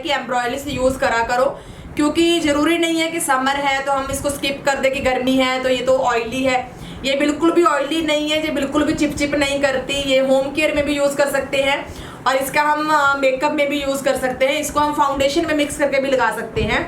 कि एम्ब्रॉयडरी से यूज़ करा करो, क्योंकि ज़रूरी नहीं है कि समर है तो हम इसको स्किप कर दे कि गर्मी है तो ये तो ऑयली है। ये बिल्कुल भी ऑयली नहीं है, ये बिल्कुल भी चिपचिप नहीं करती। ये होम केयर में भी यूज़ कर सकते हैं और इसका हम मेकअप में भी यूज़ कर सकते हैं। इसको हम फाउंडेशन में मिक्स करके भी लगा सकते हैं।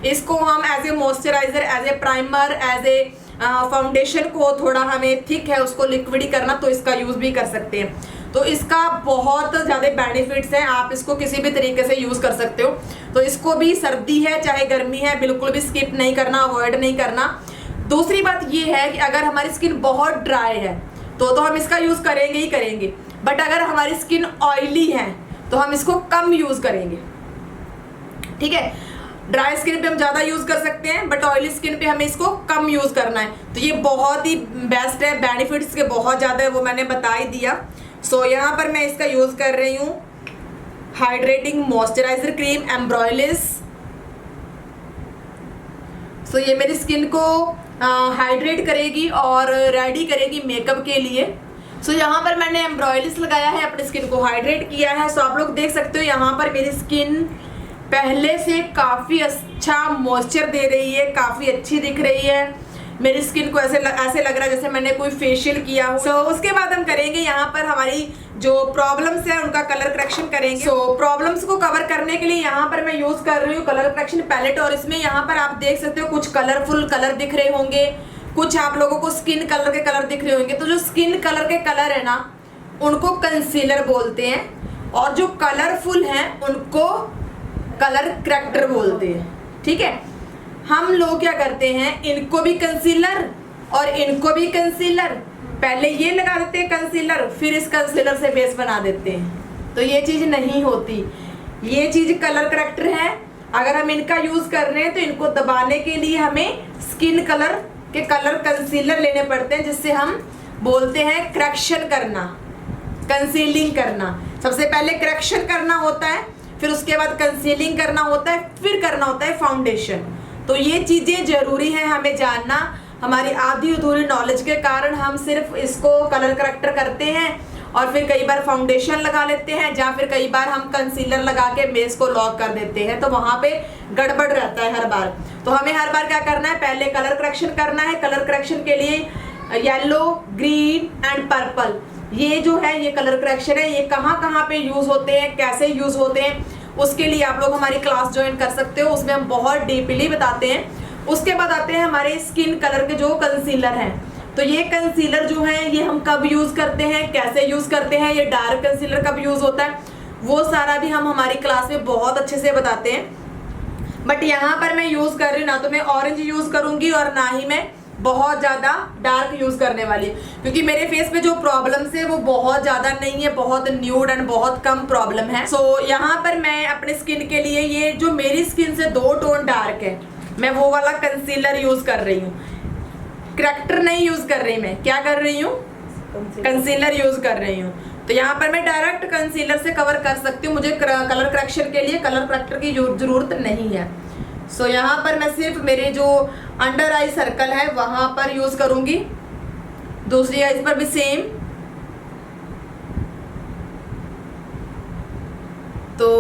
इसको हम as a moisturizer, as a primer, as a foundation को थोड़ा हमें थिक है उसको लिक्विड ही करना तो इसका यूज़ भी कर सकते हैं। तो इसका बहुत ज़्यादा बेनिफिट्स हैं, आप इसको किसी भी तरीके से यूज़ कर सकते हो। तो इसको भी सर्दी है चाहे गर्मी है बिल्कुल भी स्किप नहीं करना, अवॉइड नहीं करना। दूसरी बात ये है कि अगर हमारी स्किन बहुत ड्राई है तो हम इसका यूज़ करेंगे ही करेंगे, बट अगर हमारी स्किन ऑयली है तो हम इसको कम यूज़ करेंगे। ठीक है, ड्राई स्किन पे हम ज़्यादा यूज़ कर सकते हैं बट ऑयली स्किन पे हमें इसको कम यूज़ करना है। तो ये बहुत ही बेस्ट है, बेनिफिट्स के बहुत ज़्यादा है, वो मैंने बता ही दिया। सो यहाँ पर मैं इसका यूज़ कर रही हूँ हाइड्रेटिंग मॉइस्चराइजर क्रीम एम्ब्रॉयलिस। सो ये मेरी स्किन को हाइड्रेट करेगी और रेडी करेगी मेकअप के लिए। सो यहाँ पर मैंने एम्ब्रॉयलिस लगाया है, अपनी स्किन को हाइड्रेट किया है। सो आप लोग देख सकते हो यहाँ पर मेरी स्किन पहले से काफ़ी अच्छा मॉइस्चर दे रही है, काफ़ी अच्छी दिख रही है। मेरी स्किन को ऐसे लग रहा है जैसे मैंने कोई फेशियल किया हो। उसके बाद हम करेंगे यहाँ पर हमारी जो प्रॉब्लम्स है उनका कलर करेक्शन करेंगे। प्रॉब्लम्स को कवर करने के लिए यहाँ पर मैं यूज़ कर रही हूँ कलर करेक्शन पैलेट, और इसमें यहाँ पर आप देख सकते हो कुछ कलरफुल कलर दिख रहे होंगे, कुछ आप लोगों को स्किन कलर के कलर दिख रहे होंगे। तो जो स्किन कलर के कलर है ना उनको कंसीलर बोलते हैं और जो कलरफुल हैं उनको कलर करेक्टर बोलते हैं। ठीक है, हम लोग क्या करते हैं, इनको भी कंसीलर और इनको भी कंसीलर, पहले ये लगा देते हैं कंसीलर फिर इस कंसीलर से बेस बना देते हैं। तो ये चीज़ नहीं होती, ये चीज़ कलर करेक्टर है। अगर हम इनका यूज़ कर रहे हैं तो इनको दबाने के लिए हमें स्किन कलर के कलर कंसीलर लेने पड़ते हैं, जिससे हम बोलते हैं करेक्शन करना, कंसीलिंग करना। सबसे पहले करेक्शन करना होता है, फिर उसके बाद कंसीलिंग करना होता है, फिर करना होता है फाउंडेशन। तो ये चीज़ें ज़रूरी हैं हमें जानना। हमारी आधी अधूरी नॉलेज के कारण हम सिर्फ इसको कलर करेक्टर करते हैं और फिर कई बार फाउंडेशन लगा लेते हैं, या फिर कई बार हम कंसीलर लगा के बेस को लॉक कर देते हैं। तो वहाँ पे गड़बड़ रहता है हर बार। तो हमें हर बार क्या करना है, पहले कलर करेक्शन करना है। कलर करेक्शन के लिए येलो, ग्रीन एंड पर्पल, ये जो है ये कलर करेक्शन है। ये कहाँ कहाँ पे यूज़ होते हैं, कैसे यूज़ होते हैं, उसके लिए आप लोग हमारी क्लास ज्वाइन कर सकते हो, उसमें हम बहुत डीपली बताते हैं। उसके बाद आते हैं हमारे स्किन कलर के जो कंसीलर हैं। तो ये कंसीलर जो है ये हम कब यूज़ करते हैं, कैसे यूज़ करते हैं, ये डार्क कंसीलर कब यूज़ होता है, वो सारा भी हम हमारी क्लास में बहुत अच्छे से बताते हैं। बट यहाँ पर मैं यूज़ कर रही हूँ ना तो मैं ऑरेंज यूज़ करूँगी और ना ही मैं बहुत ज़्यादा डार्क यूज़ करने वाली, क्योंकि मेरे फेस पे जो प्रॉब्लम्स है वो बहुत ज़्यादा नहीं है, बहुत न्यूड एंड बहुत कम प्रॉब्लम है। यहाँ पर मैं अपने स्किन के लिए ये जो मेरी स्किन से 2 टोन डार्क है, मैं वो वाला कंसीलर यूज़ कर रही हूँ, करेक्टर नहीं यूज़ कर रही। मैं क्या कर रही हूँ, कंसीलर यूज़ कर रही हूँ। तो यहाँ पर मैं डायरेक्ट कंसीलर से कवर कर सकती हूँ, मुझे कलर करेक्शन के लिए कलर करेक्टर की ज़रूरत नहीं है। यहाँ पर मैं सिर्फ मेरे जो अंडर आई सर्कल है वहाँ पर यूज़ करूँगी, दूसरी आईज पर भी सेम। तो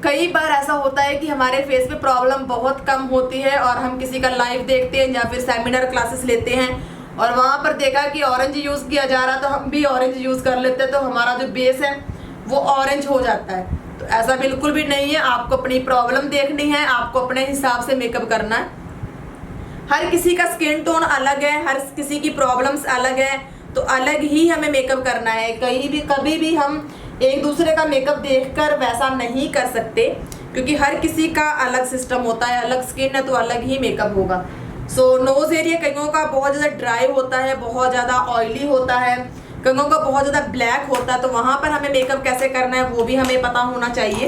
कई बार ऐसा होता है कि हमारे फेस पे प्रॉब्लम बहुत कम होती है और हम किसी का लाइव देखते हैं या फिर सेमिनार क्लासेस लेते हैं और वहाँ पर देखा कि ऑरेंज यूज़ किया जा रहा तो हम भी ऑरेंज यूज़ कर लेते हैं, तो हमारा जो बेस है वो ऑरेंज हो जाता है। तो ऐसा बिल्कुल भी नहीं है, आपको अपनी प्रॉब्लम देखनी है, आपको अपने हिसाब से मेकअप करना है। हर किसी का स्किन टोन अलग है, हर किसी की प्रॉब्लम्स अलग है, तो अलग ही हमें मेकअप करना है। कभी भी हम एक दूसरे का मेकअप देखकर वैसा नहीं कर सकते, क्योंकि हर किसी का अलग सिस्टम होता है, अलग स्किन है तो अलग ही मेकअप होगा। नोज़ एरिया कईयों का बहुत ज़्यादा ड्राई होता है, बहुत ज़्यादा ऑयली होता है, कईयों का बहुत ज़्यादा ब्लैक होता है, तो वहाँ पर हमें मेकअप कैसे करना है वो भी हमें पता होना चाहिए।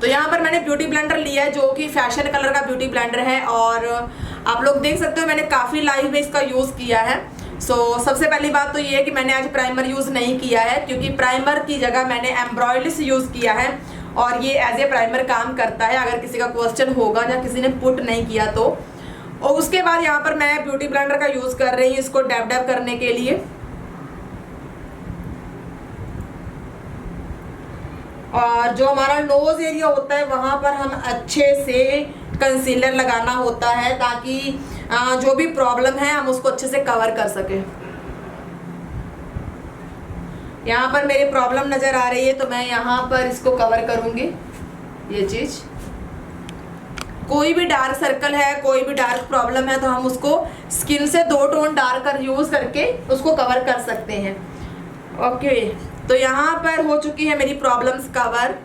तो यहाँ पर मैंने ब्यूटी ब्लेंडर लिया है जो कि फैशन कलर का ब्यूटी ब्लेंडर है और आप लोग देख सकते हो मैंने काफ़ी लाइव में इसका यूज़ किया है। सबसे पहली बात तो ये है कि मैंने आज प्राइमर यूज़ नहीं किया है, क्योंकि प्राइमर की जगह मैंने एम्ब्रॉयडरी यूज़ किया है और ये एज ए प्राइमर काम करता है, अगर किसी का क्वेश्चन होगा या किसी ने पुट नहीं किया तो। और उसके बाद यहाँ पर मैं ब्यूटी ब्लेंडर का यूज़ कर रही हूँ इसको डैब डैब करने के लिए। और जो हमारा नोज एरिया होता है वहाँ पर हम अच्छे से कंसीलर लगाना होता है ताकि जो भी प्रॉब्लम है हम उसको अच्छे से कवर कर सकें। यहाँ पर मेरी प्रॉब्लम नज़र आ रही है तो मैं यहाँ पर इसको कवर करूँगी। ये चीज़, कोई भी डार्क सर्कल है, कोई भी डार्क प्रॉब्लम है तो हम उसको स्किन से 2 टोन डार्कर यूज़ करके उसको कवर कर सकते हैं। ओके, तो यहाँ पर हो चुकी है मेरी प्रॉब्लम्स कवर।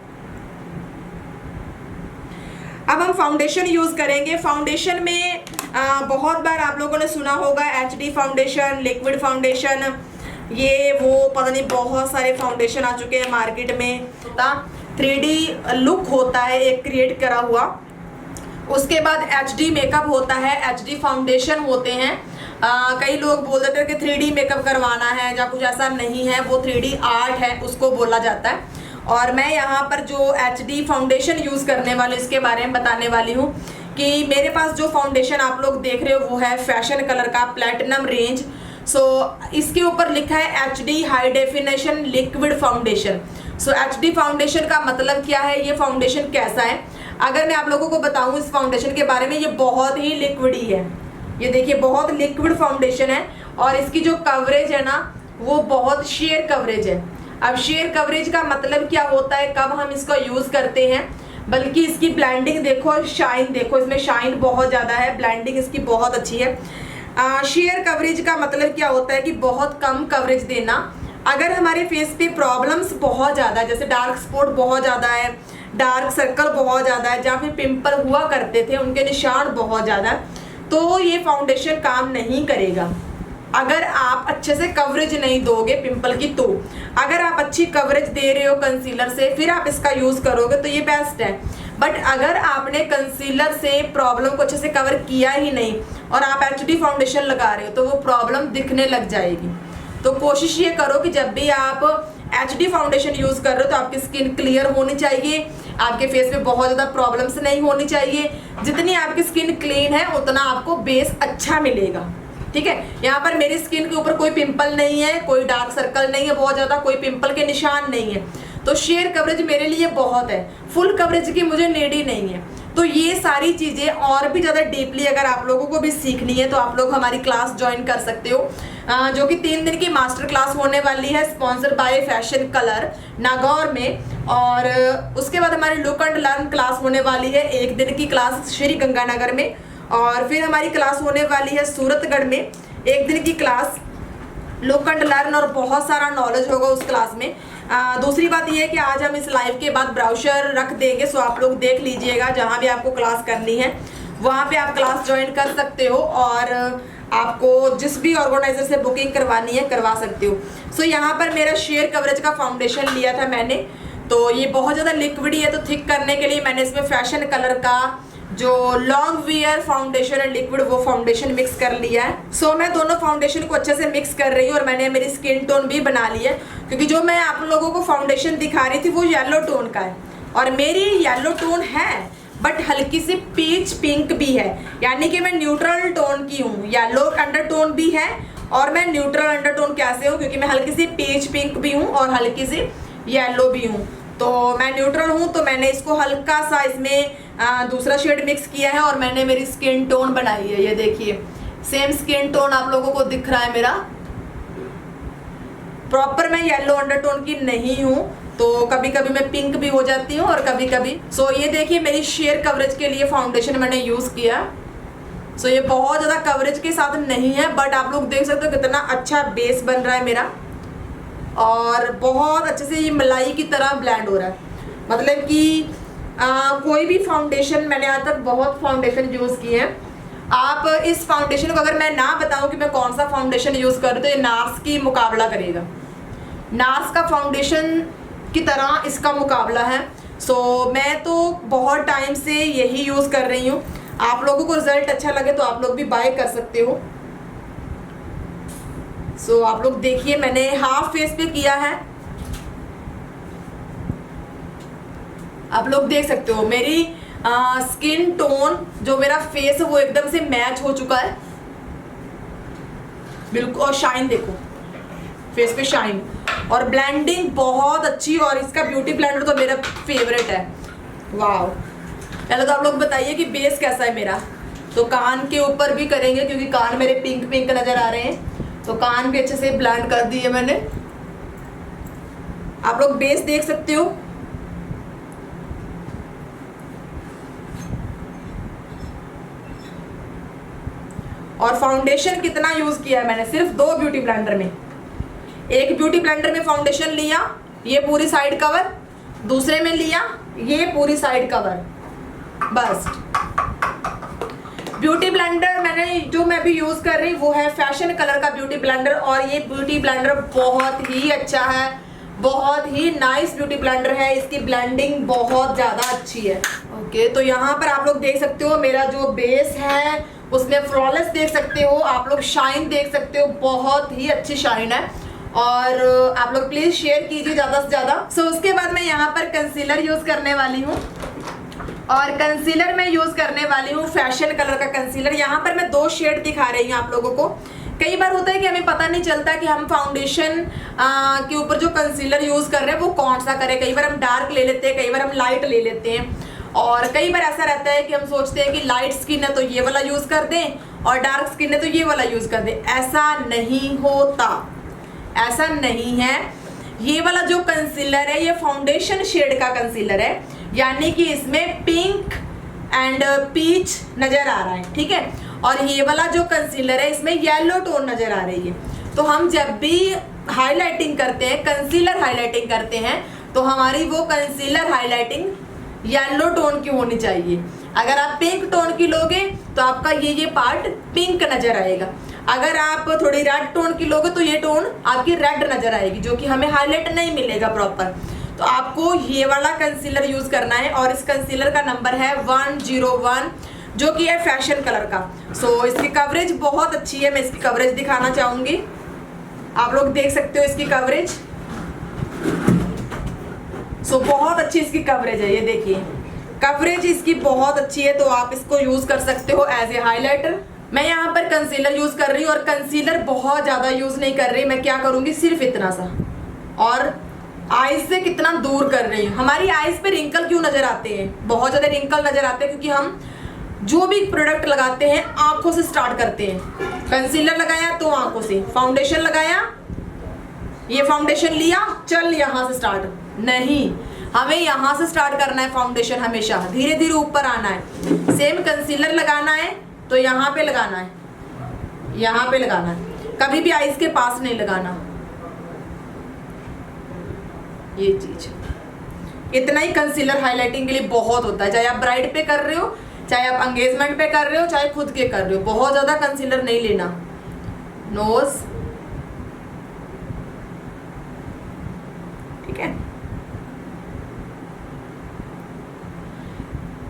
अब हम फाउंडेशन यूज़ करेंगे। फाउंडेशन में बहुत बार आप लोगों ने सुना होगा HD फाउंडेशन, लिक्विड फाउंडेशन, ये वो पता नहीं बहुत सारे फाउंडेशन आ चुके हैं मार्केट में। 3D लुक होता है एक क्रिएट करा हुआ, उसके बाद HD मेकअप होता है, HD फाउंडेशन होते हैं। कई लोग बोल देते हैं कि 3D मेकअप करवाना है या कुछ ऐसा नहीं है, वो 3D आर्ट है उसको बोला जाता है। और मैं यहाँ पर जो HD फाउंडेशन यूज़ करने वाले इसके बारे में बताने वाली हूँ कि मेरे पास जो फाउंडेशन आप लोग देख रहे हो वो है फैशन कलर का प्लैटिनम रेंज। इसके ऊपर लिखा है HD high definition liquid foundation. HD foundation का मतलब क्या है, ये फाउंडेशन कैसा है, अगर मैं आप लोगों को बताऊं इस फाउंडेशन के बारे में, ये बहुत ही लिक्विड ही है। ये देखिए बहुत लिक्विड फाउंडेशन है और इसकी जो कवरेज है ना वो बहुत शेयर कवरेज है। अब शेयर कवरेज का मतलब क्या होता है, कब हम इसको यूज़ करते हैं, बल्कि इसकी ब्लेंडिंग देखो, शाइन देखो, इसमें शाइन बहुत ज़्यादा है, ब्लेंडिंग इसकी बहुत अच्छी है। शेयर कवरेज का मतलब क्या होता है कि बहुत कम कवरेज देना। अगर हमारे फेस पे प्रॉब्लम्स बहुत ज़्यादा है, जैसे डार्क स्पॉट बहुत ज़्यादा है, डार्क सर्कल बहुत ज़्यादा है, जहाँ पे पिंपल हुआ करते थे उनके निशान बहुत ज़्यादा, तो ये फाउंडेशन काम नहीं करेगा अगर आप अच्छे से कवरेज नहीं दोगे पिंपल की। तो अगर आप अच्छी कवरेज दे रहे हो कंसीलर से फिर आप इसका यूज़ करोगे तो ये बेस्ट है। बट अगर आपने कंसीलर से प्रॉब्लम को अच्छे से कवर किया ही नहीं और आप HD फाउंडेशन लगा रहे हो तो वो प्रॉब्लम दिखने लग जाएगी। तो कोशिश ये करो कि जब भी आप HD फाउंडेशन यूज़ कर रहे हो तो आपकी स्किन क्लियर होनी चाहिए, आपके फेस पे बहुत ज़्यादा प्रॉब्लम्स नहीं होनी चाहिए। जितनी आपकी स्किन क्लीन है उतना आपको बेस अच्छा मिलेगा, ठीक है। यहाँ पर मेरी स्किन के ऊपर कोई पिंपल नहीं है, कोई डार्क सर्कल नहीं है बहुत ज़्यादा, कोई पिंपल के निशान नहीं है, तो शेयर कवरेज मेरे लिए बहुत है, फुल कवरेज की मुझे नीड ही नहीं है। तो ये सारी चीज़ें और भी ज़्यादा डीपली अगर आप लोगों को भी सीखनी है तो आप लोग हमारी क्लास ज्वाइन कर सकते हो, जो कि 3 दिन की मास्टर क्लास होने वाली है, sponsored by fashion colour Nagaur में। और उसके बाद हमारी लुक एंड लर्न क्लास होने वाली है 1 दिन की क्लास श्री गंगानगर में, और फिर हमारी क्लास होने वाली है सूरतगढ़ में 1 दिन की क्लास लुक एंड लर्न, और बहुत सारा नॉलेज होगा उस क्लास में। दूसरी बात यह है कि आज हम इस लाइव के बाद ब्राउचर रख देंगे, सो आप लोग देख लीजिएगा, जहाँ भी आपको क्लास करनी है वहाँ पे आप क्लास ज्वाइन कर सकते हो और आपको जिस भी ऑर्गेनाइजर से बुकिंग करवानी है करवा सकते हो। सो यहाँ पर मेरा शेयर कवरेज का फाउंडेशन लिया था मैंने, तो ये बहुत ज़्यादा लिक्विड है, तो थिक करने के लिए मैंने इसमें फैशन कलर का जो लॉन्ग वियर फाउंडेशन है लिक्विड वो फाउंडेशन मिक्स कर लिया है। सो मैं दोनों फाउंडेशन को अच्छे से मिक्स कर रही हूँ और मैंने मेरी स्किन टोन भी बना ली है, क्योंकि जो मैं आप लोगों को फाउंडेशन दिखा रही थी वो येलो टोन का है और मेरी येलो टोन है बट हल्की सी पीच पिंक भी है, यानी कि मैं न्यूट्रल टोन की हूँ, येलो अंडरटोन भी है और मैं न्यूट्रल अंडरटोन कैसे हूँ, क्योंकि मैं हल्की सी पीच पिंक भी हूँ और हल्की सी येलो भी हूँ, तो मैं न्यूट्रल हूँ। तो मैंने इसको हल्का सा इसमें दूसरा शेड मिक्स किया है और मैंने मेरी स्किन टोन बनाई है। ये देखिए सेम स्किन टोन आप लोगों को दिख रहा है मेरा, प्रॉपर मैं येलो अंडरटोन की नहीं हूँ, तो कभी कभी मैं पिंक भी हो जाती हूँ और कभी कभी। सो ये देखिए मेरी शेयर कवरेज के लिए फाउंडेशन मैंने यूज़ किया। सो ये बहुत ज़्यादा कवरेज के साथ नहीं है बट आप लोग देख सकते हो कितना अच्छा बेस बन रहा है मेरा और बहुत अच्छे से ये मलाई की तरह ब्लेंड हो रहा है। मतलब कि कोई भी फाउंडेशन, मैंने आज तक बहुत फाउंडेशन यूज़ किए हैं, आप इस फाउंडेशन को अगर मैं ना बताऊं कि मैं कौन सा फाउंडेशन यूज़ कर रही हूँ तो ये नार्स की मुकाबला करेगा, नार्स का फाउंडेशन की तरह इसका मुकाबला है। सो मैं तो बहुत टाइम से यही यूज़ कर रही हूँ, आप लोगों को रिजल्ट अच्छा लगे तो आप लोग भी बाय कर सकते हो। सो आप लोग देखिए मैंने हाफ फेस पे किया है, आप लोग देख सकते हो मेरी स्किन टोन जो मेरा फेस है वो एकदम से मैच हो चुका है बिल्कुल, और शाइन देखो फेस पे शाइन, और ब्लेंडिंग बहुत अच्छी, और इसका ब्यूटी ब्लेंडर तो मेरा फेवरेट है। वाह, पहले तो आप लोग बताइए कि बेस कैसा है मेरा। तो कान के ऊपर भी करेंगे क्योंकि कान मेरे पिंक पिंक नजर आ रहे हैं, तो कान भी अच्छे से ब्लेंड कर दिए मैंने। आप लोग बेस देख सकते हो। और फाउंडेशन कितना यूज किया है मैंने, सिर्फ 2 ब्यूटी ब्लेंडर में। एक ब्यूटी ब्लेंडर में फाउंडेशन लिया, ये पूरी साइड कवर, दूसरे में लिया ये पूरी साइड कवर, बस। ब्यूटी ब्लेंडर मैंने जो मैं भी यूज कर रही वो है फैशन कलर का ब्यूटी ब्लेंडर, और ये ब्यूटी ब्लेंडर बहुत ही अच्छा है, बहुत ही नाइस ब्यूटी ब्लेंडर है। इसकी ब्लेंडिंग बहुत ज्यादा अच्छी है। ओके, तो यहाँ पर आप लोग देख सकते हो मेरा जो बेस है उसमें फ्लॉलेस देख सकते हो आप लोग, शाइन देख सकते हो, बहुत ही अच्छी शाइन है। और आप लोग प्लीज शेयर कीजिए ज्यादा से ज्यादा। सो उसके बाद मैं यहाँ पर कंसीलर यूज करने वाली हूँ, और कंसीलर में यूज करने वाली हूँ फैशन कलर का कंसीलर। यहाँ पर मैं 2 शेड दिखा रही हूँ आप लोगों को। कई बार होता है कि हमें पता नहीं चलता कि हम फाउंडेशन के ऊपर जो कंसीलर यूज कर रहे हैं वो कौन सा करें। कई बार हम डार्क ले लेते हैं, कई बार हम लाइट ले लेते हैं, और कई बार ऐसा रहता है कि हम सोचते हैं कि लाइट स्किन है तो ये वाला यूज कर दें, और डार्क स्किन है तो ये वाला यूज कर दें। ऐसा नहीं होता, ऐसा नहीं है। ये वाला जो कंसीलर है ये फाउंडेशन शेड का कंसीलर है, यानी कि इसमें पिंक एंड पीच नजर आ रहा है, ठीक है। और ये वाला जो कंसीलर है इसमें येलो टोन नजर आ रही है। तो हम जब भी हाईलाइटिंग करते हैं, कंसीलर हाईलाइटिंग करते हैं, तो हमारी वो कंसीलर हाईलाइटिंग येलो टोन की होनी चाहिए। अगर आप पिंक टोन की लोगे तो आपका ये पार्ट पिंक नजर आएगा। अगर आप थोड़ी रेड टोन की लोगे तो ये टोन आपकी रेड नजर आएगी, जो कि हमें हाईलाइट नहीं मिलेगा प्रॉपर। तो आपको ये वाला कंसीलर यूज करना है, और इस कंसीलर का नंबर है 101, जो कि है फैशन कलर का। सो इसकी कवरेज बहुत अच्छी है, मैं इसकी कवरेज दिखाना चाहूंगी। आप लोग देख सकते हो इसकी कवरेज। सो बहुत अच्छी इसकी कवरेज है, ये देखिए कवरेज इसकी बहुत अच्छी है। तो आप इसको यूज कर सकते हो एज ए हाईलाइटर। मैं यहाँ पर कंसीलर यूज कर रही हूँ, और कंसीलर बहुत ज्यादा यूज नहीं कर रही। मैं क्या करूंगी, सिर्फ इतना सा, और आईज से कितना दूर कर रही हूँ। हमारी आईज पे रिंकल क्यों नजर आते हैं, बहुत ज्यादा रिंकल नजर आते हैं, क्योंकि हम जो भी प्रोडक्ट लगाते हैं आंखों से स्टार्ट करते हैं। कंसीलर लगाया तो आंखों से, फाउंडेशन लगाया, ये फाउंडेशन लिया, चल यहाँ से स्टार्ट नहीं, हमें यहाँ से स्टार्ट करना है फाउंडेशन, हमेशा धीरे धीरे ऊपर आना है। सेम कंसीलर लगाना है तो यहाँ पे लगाना है, यहाँ पे लगाना है, कभी भी आईज के पास नहीं लगाना। ये चीज इतना ही कंसीलर हाईलाइटिंग के लिए बहुत होता है, चाहे आप ब्राइड पे कर रहे हो, चाहे आप एंगेजमेंट पे कर रहे हो, चाहे खुद के कर रहे हो। बहुत ज्यादा कंसीलर नहीं लेना। नोज, ठीक है,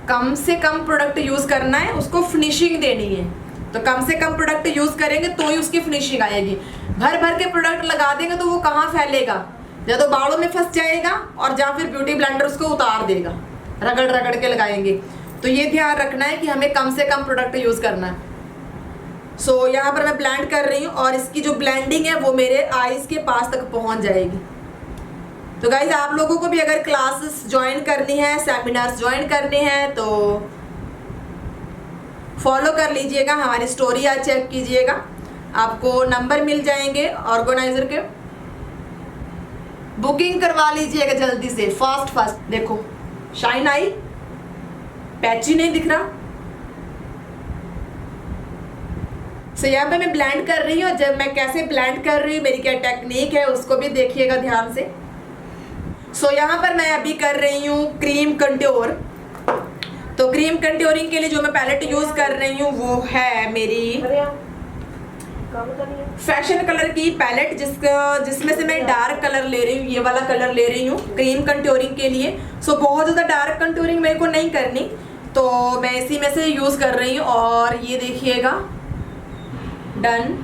कम से कम प्रोडक्ट यूज करना है, उसको फिनिशिंग देनी है। तो कम से कम प्रोडक्ट यूज करेंगे तो ही उसकी फिनिशिंग आएगी। भर भर के प्रोडक्ट लगा देंगे तो वो कहाँ फैलेगा, या तो बालों में फंस जाएगा, और या फिर ब्यूटी ब्लेंडर उसको उतार देगा, रगड़ रगड़ के लगाएंगे। तो ये ध्यान रखना है कि हमें कम से कम प्रोडक्ट यूज करना है। सो यहाँ पर मैं ब्लेंड कर रही हूँ, और इसकी जो ब्लेंडिंग है वो मेरे आईज के पास तक पहुँच जाएगी। तो गाइज आप लोगों को भी अगर क्लासेस ज्वाइन करनी है, सेमिनार्स ज्वाइन करने हैं, तो फॉलो कर लीजिएगा, हमारी स्टोरी आज चेक कीजिएगा, आपको नंबर मिल जाएंगे ऑर्गेनाइजर के। बुकिंग करवा लीजिएगा जल्दी से, फास्ट। देखो शाइन आई, पैची नहीं दिख रहा। सो यहाँ पे मैं ब्लेंड कर रही हूँ, जब मैं कैसे ब्लेंड कर रही हूँ, मेरी क्या टेक्निक है, उसको भी देखिएगा ध्यान से। सो यहाँ पर मैं अभी कर रही हूँ क्रीम कंट्योर। तो क्रीम कंट्योरिंग के लिए जो मैं पैलेट यूज कर रही हूँ वो है मेरी फैशन कलर की पैलेट, जिसमें से मैं डार्क कलर ले रही हूँ, ये वाला कलर ले रही हूँ क्रीम कंट्योरिंग के लिए। सो बहुत ज़्यादा डार्क कंट्योरिंग मेरे को नहीं करनी, तो मैं इसी में से यूज़ कर रही हूँ। और ये देखिएगा, डन।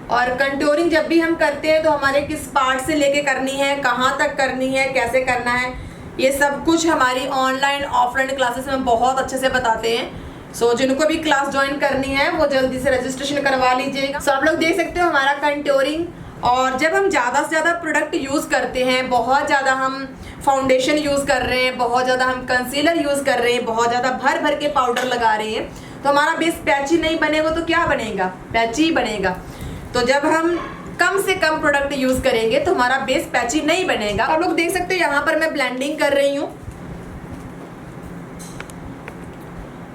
और कंट्योरिंग जब भी हम करते हैं तो हमारे किस पार्ट से लेके करनी है, कहाँ तक करनी है, कैसे करना है, ये सब कुछ हमारी ऑनलाइन ऑफलाइन क्लासेस में बहुत अच्छे से बताते हैं। सो जिनको भी क्लास ज्वाइन करनी है वो जल्दी से रजिस्ट्रेशन करवा लीजिएगा। सो आप लोग देख सकते हो हमारा कंटूरिंग, और जब हम ज़्यादा से ज़्यादा प्रोडक्ट यूज़ करते हैं, बहुत ज़्यादा हम फाउंडेशन यूज़ कर रहे हैं, बहुत ज़्यादा हम कंसीलर यूज़ कर रहे हैं, बहुत ज़्यादा भर भर के पाउडर लगा रहे हैं, तो हमारा बेस पैची नहीं बनेगा तो क्या बनेगा? पैची ही बनेगा। तो जब हम कम से कम प्रोडक्ट यूज़ करेंगे तो हमारा बेस पैची नहीं बनेगा। आप लोग देख सकते हो यहाँ पर मैं ब्लेंडिंग कर रही हूँ।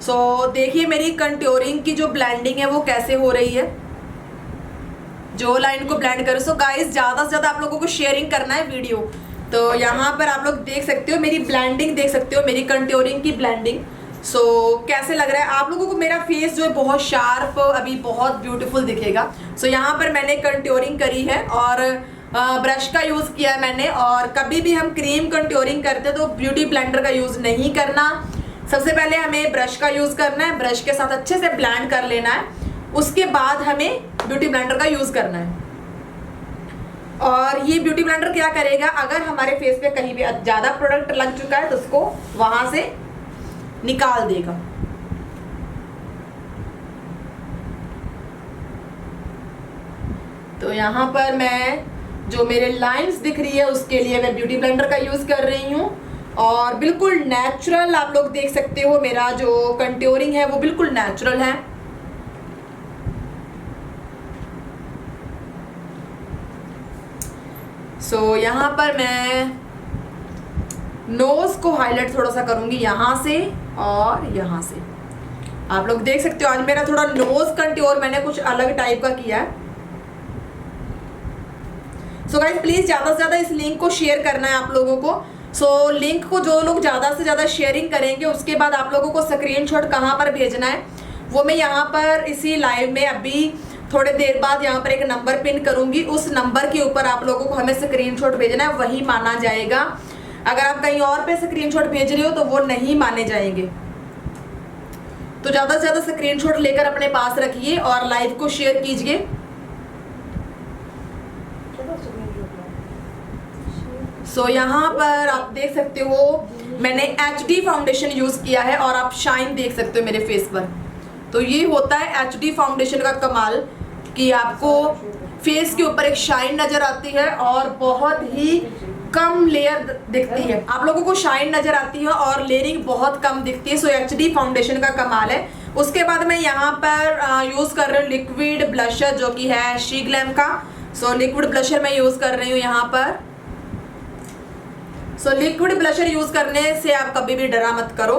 सो देखिए मेरी कंटूरिंग की जो ब्लेंडिंग है वो कैसे हो रही है, जो लाइन को ब्लेंड करो। सो गाइस ज़्यादा से ज़्यादा आप लोगों को शेयरिंग करना है वीडियो। तो यहाँ पर आप लोग देख सकते हो मेरी ब्लेंडिंग, देख सकते हो मेरी कंटूरिंग की ब्लेंडिंग। सो कैसे लग रहा है आप लोगों को? मेरा फेस जो है बहुत शार्प, अभी बहुत ब्यूटीफुल दिखेगा। सो यहाँ पर मैंने कंटूरिंग करी है और ब्रश का यूज़ किया है मैंने। और कभी भी हम क्रीम कंटूरिंग करते हैं तो ब्यूटी ब्लेंडर का यूज़ नहीं करना। सबसे पहले हमें ब्रश का यूज़ करना है, ब्रश के साथ अच्छे से ब्लेंड कर लेना है, उसके बाद हमें ब्यूटी ब्लेंडर का यूज़ करना है। और ये ब्यूटी ब्लेंडर क्या करेगा, अगर हमारे फेस पे कहीं भी ज़्यादा प्रोडक्ट लग चुका है तो उसको वहाँ से निकाल देगा। तो यहाँ पर मैं जो मेरे लाइंस दिख रही है उसके लिए मैं ब्यूटी ब्लेंडर का यूज़ कर रही हूँ। और बिल्कुल नेचुरल आप लोग देख सकते हो मेरा जो कंटूरिंग है वो बिल्कुल नेचुरल है। सो यहाँ पर मैं नोज को हाईलाइट थोड़ा सा करूंगी यहाँ से और यहाँ से। आप लोग देख सकते हो आज मेरा थोड़ा नोज कंटूर मैंने कुछ अलग टाइप का किया है। सो गाइस प्लीज ज़्यादा से ज़्यादा इस लिंक को शेयर करना है आप लोगों को। सो लिंक को जो लोग ज़्यादा से ज़्यादा शेयरिंग करेंगे उसके बाद आप लोगों को स्क्रीनशॉट कहाँ पर भेजना है वो मैं यहाँ पर इसी लाइव में अभी थोड़े देर बाद यहाँ पर एक नंबर पिन करूँगी। उस नंबर के ऊपर आप लोगों को हमें स्क्रीनशॉट भेजना है, वही माना जाएगा। अगर आप कहीं और पे स्क्रीनशॉट भेज रहे हो तो वो नहीं माने जाएंगे। तो ज़्यादा से ज़्यादा स्क्रीनशॉट लेकर अपने पास रखिए और लाइव को शेयर कीजिए। सो यहाँ पर आप देख सकते हो मैंने HD फाउंडेशन यूज़ किया है और आप शाइन देख सकते हो मेरे फेस पर। तो ये होता है HD फाउंडेशन का कमाल कि आपको फेस के ऊपर एक शाइन नज़र आती है और बहुत ही कम लेयर दिखती है। आप लोगों को शाइन नज़र आती है और लेयरिंग बहुत कम दिखती है। सो HD फाउंडेशन का कमाल है। उसके बाद मैं यहाँ पर यूज़ कर रही हूँ लिक्विड ब्लशर जो कि है शी ग्लैम का। सो लिक्विड ब्लशर मैं यूज़ कर रही हूँ यहाँ पर। सो लिक्विड ब्लशर यूज़ करने से आप कभी भी डरा मत करो,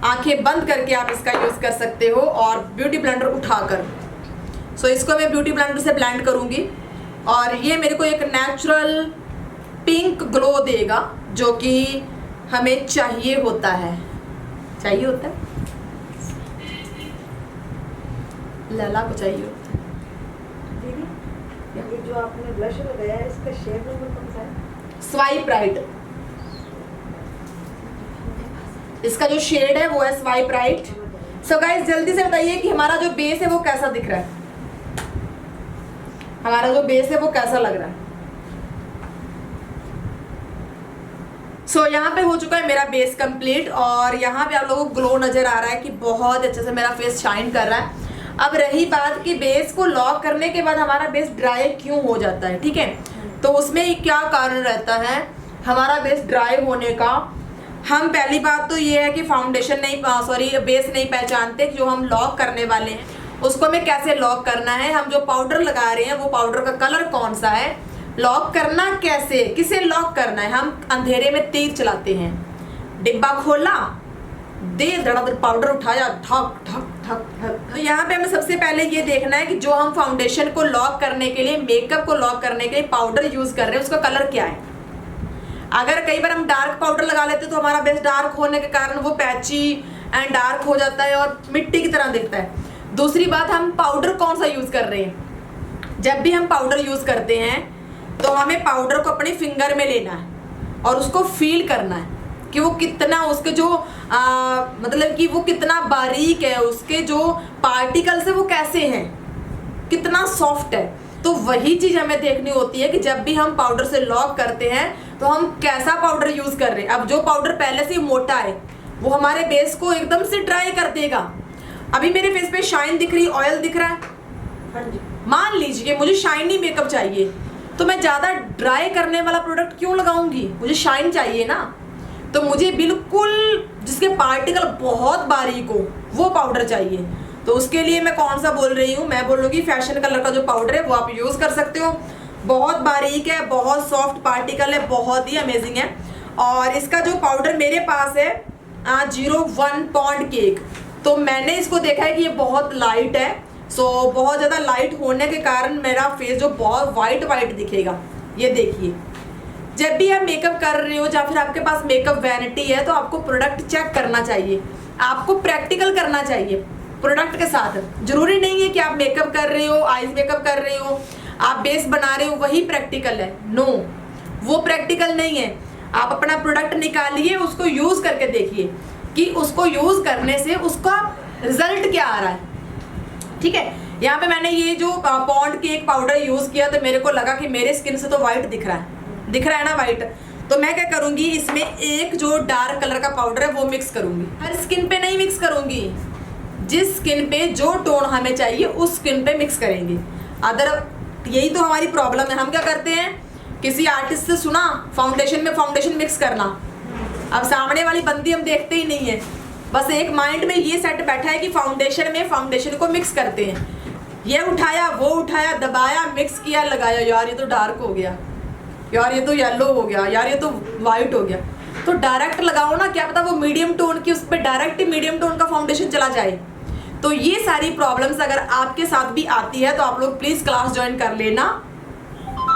आंखें बंद करके आप इसका यूज़ कर सकते हो और ब्यूटी ब्लेंडर उठाकर। सो इसको मैं ब्यूटी ब्लेंडर से ब्लेंड करूँगी और ये मेरे को एक नेचुरल पिंक ग्लो देगा जो कि हमें चाहिए होता है। लैला को चाहिए होता है। ये जो आपने ब्लशर लगाया है इसका शेड नंबर कौन सा है? Swipe right. इसका जो शेड है वो है स्वाइप राइट। सो गाइस जल्दी से बताइए कि हमारा जो बेस है वो कैसा दिख रहा है, हमारा जो बेस है वो कैसा लग रहा है। सो यहाँ पे हो चुका है मेरा बेस कंप्लीट और यहाँ पे आप लोगों को ग्लो नजर आ रहा है कि बहुत अच्छे से मेरा फेस शाइन कर रहा है। अब रही बात कि बेस को लॉक करने के बाद हमारा बेस ड्राई क्यों हो जाता है, ठीक है, तो उसमें क्या कारण रहता है हमारा बेस ड्राई होने का। हम पहली बात तो ये है कि फाउंडेशन नहीं बेस नहीं पहचानते जो हम लॉक करने वाले हैं उसको हमें कैसे लॉक करना है। हम जो पाउडर लगा रहे हैं वो पाउडर का कलर कौन सा है, लॉक करना कैसे, किसे लॉक करना है। हम अंधेरे में तीर चलाते हैं, डिब्बा खोला दे धड़ाधड़ पाउडर उठाया ठक ठक ठक ठक। तो यहाँ पे हमें सबसे पहले ये देखना है कि जो हम फाउंडेशन को लॉक करने के लिए, मेकअप को लॉक करने के लिए पाउडर यूज कर रहे हैं उसका कलर क्या है। अगर कई बार हम डार्क पाउडर लगा लेते हैं तो हमारा बेस डार्क होने के कारण वो पैची एंड डार्क हो जाता है और मिट्टी की तरह दिखता है। दूसरी बात, हम पाउडर कौन सा यूज कर रहे हैं। जब भी हम पाउडर यूज करते हैं तो हमें पाउडर को अपने फिंगर में लेना है और उसको फील करना है कि वो कितना, उसके जो मतलब कि वो कितना बारीक है, उसके जो पार्टिकल्स है वो कैसे हैं, कितना सॉफ्ट है। तो वही चीज़ हमें देखनी होती है कि जब भी हम पाउडर से लॉक करते हैं तो हम कैसा पाउडर यूज़ कर रहे हैं। अब जो पाउडर पहले से मोटा है वो हमारे बेस को एकदम से ड्राई कर देगा, अभी मेरे फेस पे शाइन दिख रही, ऑयल दिख रहा है। हाँ जी। मान लीजिए मुझे शाइनी मेकअप चाहिए, तो मैं ज़्यादा ड्राई करने वाला प्रोडक्ट क्यों लगाऊंगी, मुझे शाइन चाहिए ना। तो मुझे बिल्कुल जिसके पार्टिकल बहुत बारीक हो वो पाउडर चाहिए। तो उसके लिए मैं कौन सा बोल रही हूँ, मैं बोलूँगी फैशन कलर का जो पाउडर है वो आप यूज़ कर सकते हो। बहुत बारीक है, बहुत सॉफ्ट पार्टिकल है, बहुत ही अमेजिंग है। और इसका जो पाउडर मेरे पास है 01 पॉन्ड केक, तो मैंने इसको देखा है कि ये बहुत लाइट है। सो बहुत ज़्यादा लाइट होने के कारण मेरा फेस जो बहुत वाइट वाइट दिखेगा। ये देखिए, जब भी आप मेकअप कर रहे हो या फिर आपके पास मेकअप वैनिटी है तो आपको प्रोडक्ट चेक करना चाहिए, आपको प्रैक्टिकल करना चाहिए प्रोडक्ट के साथ। जरूरी नहीं है कि आप मेकअप कर रहे हो, आईज मेकअप कर रहे हो, आप बेस बना रहे हो वही प्रैक्टिकल है। नो, वो प्रैक्टिकल नहीं है। आप अपना प्रोडक्ट निकालिए, उसको यूज़ करके देखिए कि उसको यूज़ करने से उसका रिजल्ट क्या आ रहा है। ठीक है, यहाँ पे मैंने ये जो पॉन्ड केक पाउडर यूज़ किया तो मेरे को लगा कि मेरे स्किन से तो वाइट दिख रहा है ना वाइट। तो मैं क्या करूँगी, इसमें एक जो डार्क कलर का पाउडर है वो मिक्स करूँगी। हर स्किन पे नहीं मिक्स करूँगी, जिस स्किन पे जो टोन हमें चाहिए उस स्किन पे मिक्स करेंगे। अदर यही तो हमारी प्रॉब्लम है। हम क्या करते हैं, किसी आर्टिस्ट से सुना फाउंडेशन में फाउंडेशन मिक्स करना, अब सामने वाली बंदी हम देखते ही नहीं है, बस एक माइंड में ये सेट बैठा है कि फाउंडेशन में फाउंडेशन को मिक्स करते हैं। ये उठाया, वो उठाया, दबाया, मिक्स किया, लगाया, यार ये तो डार्क हो गया, यार ये तो येलो हो गया, यार ये तो वाइट हो गया। तो डायरेक्ट लगाओ ना, क्या पता वो मीडियम टोन की, उस पर डायरेक्ट ही मीडियम टोन का फाउंडेशन चला जाए। तो ये सारी प्रॉब्लम्स अगर आपके साथ भी आती है तो आप लोग प्लीज़ क्लास ज्वाइन कर लेना,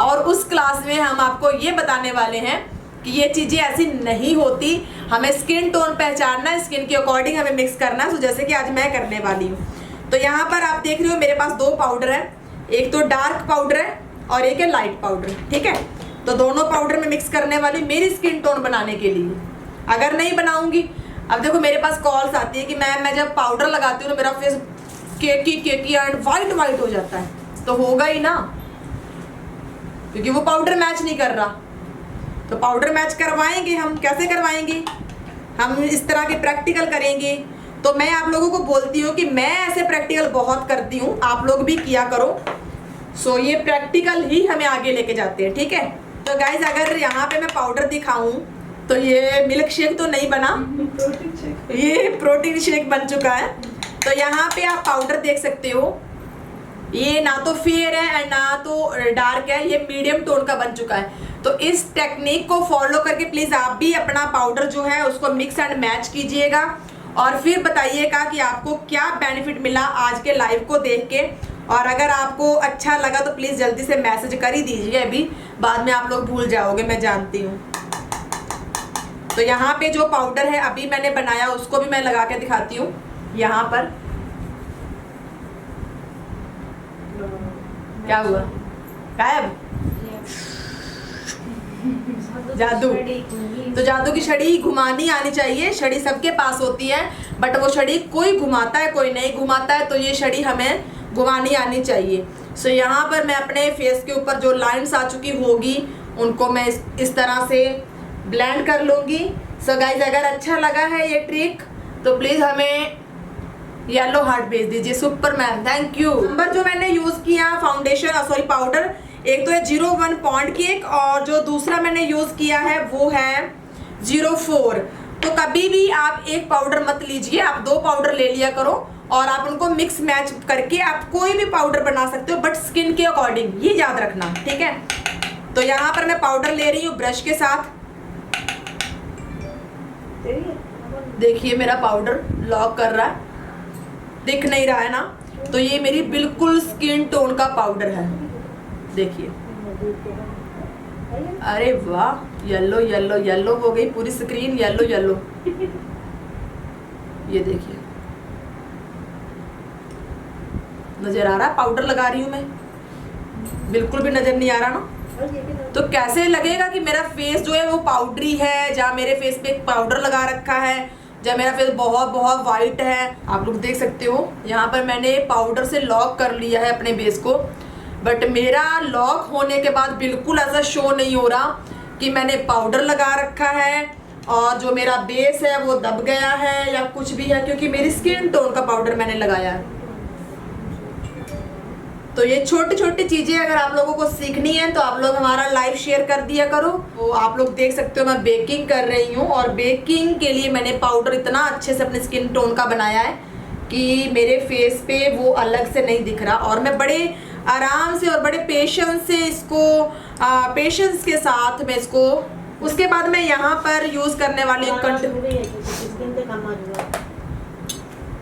और उस क्लास में हम आपको ये बताने वाले हैं कि ये चीज़ें ऐसी नहीं होती। हमें स्किन टोन पहचानना है, स्किन के अकॉर्डिंग हमें मिक्स करना है। तो जैसे कि आज मैं करने वाली हूँ, तो यहाँ पर आप देख रहे हो मेरे पास 2 पाउडर है, एक तो डार्क पाउडर है और एक है लाइट पाउडर। ठीक है, तो दोनों पाउडर में मिक्स करने वाली मेरी स्किन टोन बनाने के लिए। अगर नहीं बनाऊंगी, अब देखो मेरे पास कॉल्स आती है कि मैं जब पाउडर लगाती हूँ तो मेरा face cakey and white white हो जाता है, तो होगा ही ना, क्योंकि वो पाउडर मैच नहीं कर रहा। तो पाउडर मैच करवाएंगे हम, कैसे करवाएंगे, हम इस तरह के प्रैक्टिकल करेंगे। तो मैं आप लोगों को बोलती हूँ कि मैं ऐसे प्रैक्टिकल बहुत करती हूँ, आप लोग भी किया करो। सो ये प्रैक्टिकल ही हमें आगे लेके जाते हैं। ठीक है, तो गाइज अगर यहाँ पे मैं पाउडर दिखाऊं तो ये मिल्क शेक तो नहीं बना, ये प्रोटीन शेक बन चुका है। तो यहाँ पे आप पाउडर देख सकते हो, ये ना तो फेयर है एंड ना तो डार्क है, ये मीडियम टोन का बन चुका है। तो इस टेक्निक को फॉलो करके प्लीज़ आप भी अपना पाउडर जो है उसको मिक्स एंड मैच कीजिएगा, और फिर बताइएगा कि आपको क्या बेनिफिट मिला आज के लाइव को देख के। और अगर आपको अच्छा लगा तो प्लीज़ जल्दी से मैसेज कर ही दीजिए, अभी बाद में आप लोग भूल जाओगे, मैं जानती हूँ। तो यहाँ पे जो पाउडर है अभी मैंने बनाया उसको भी मैं लगा के दिखाती हूँ। यहाँ पर क्या हुआ, गायब, जादू। तो जादू की छड़ी घुमानी आनी चाहिए, छड़ी सबके पास होती है, बट वो छड़ी कोई घुमाता है कोई नहीं घुमाता है, तो ये छड़ी हमें घुमानी आनी चाहिए। सो यहाँ पर मैं अपने फेस के ऊपर जो लाइंस आ चुकी होगी उनको मैं इस तरह से ब्लेंड कर लूँगी। सो गाइज अगर अच्छा लगा है ये ट्रिक तो प्लीज़ हमें येलो हार्ट भेज दीजिए, सुपरमैन, थैंक यू। नंबर जो मैंने यूज़ किया फाउंडेशन सॉरी पाउडर, एक तो है 01 पॉन्ड केक और जो दूसरा मैंने यूज़ किया है वो है 04। तो कभी भी आप एक पाउडर मत लीजिए, आप 2 पाउडर ले लिया करो और आप उनको मिक्स मैच करके आप कोई भी पाउडर बना सकते हो, बट स्किन के अकॉर्डिंग, ये याद रखना। ठीक है, तो यहाँ पर मैं पाउडर ले रही हूँ ब्रश के साथ। देखिए मेरा पाउडर लॉक कर रहा है, दिख नहीं रहा है ना, तो ये मेरी बिल्कुल स्किन टोन का पाउडर है, देखिए। अरे वाह, येलो येलो येलो हो गई पूरी स्क्रीन, येलो येलो। ये देखिए नजर आ रहा है पाउडर लगा रही हूँ मैं, बिल्कुल भी नजर नहीं आ रहा ना। तो कैसे लगेगा कि मेरा फेस जो है वो पाउडरी है, जहाँ मेरे फेस पे एक पाउडर लगा रखा है, जब मेरा फेस बहुत बहुत वाइट है। आप लोग देख सकते हो यहाँ पर मैंने पाउडर से लॉक कर लिया है अपने बेस को, बट मेरा लॉक होने के बाद बिल्कुल ऐसा शो नहीं हो रहा कि मैंने पाउडर लगा रखा है और जो मेरा बेस है वो दब गया है या कुछ भी है, क्योंकि मेरी स्किन टोन का पाउडर मैंने लगाया है। तो ये छोटी छोटी चीजें अगर आप लोगों को सीखनी है तो आप लोग हमारा लाइव शेयर कर दिया करो। तो आप लोग देख सकते हो मैं बेकिंग कर रही हूँ, और बेकिंग के लिए मैंने पाउडर इतना अच्छे से अपने स्किन टोन का बनाया है कि मेरे फेस पे वो अलग से नहीं दिख रहा, और मैं बड़े आराम से और बड़े पेशेंस से इसको पेशेंस के साथ मैं इसको, उसके बाद मैं यहाँ पर यूज करने वाली हूँ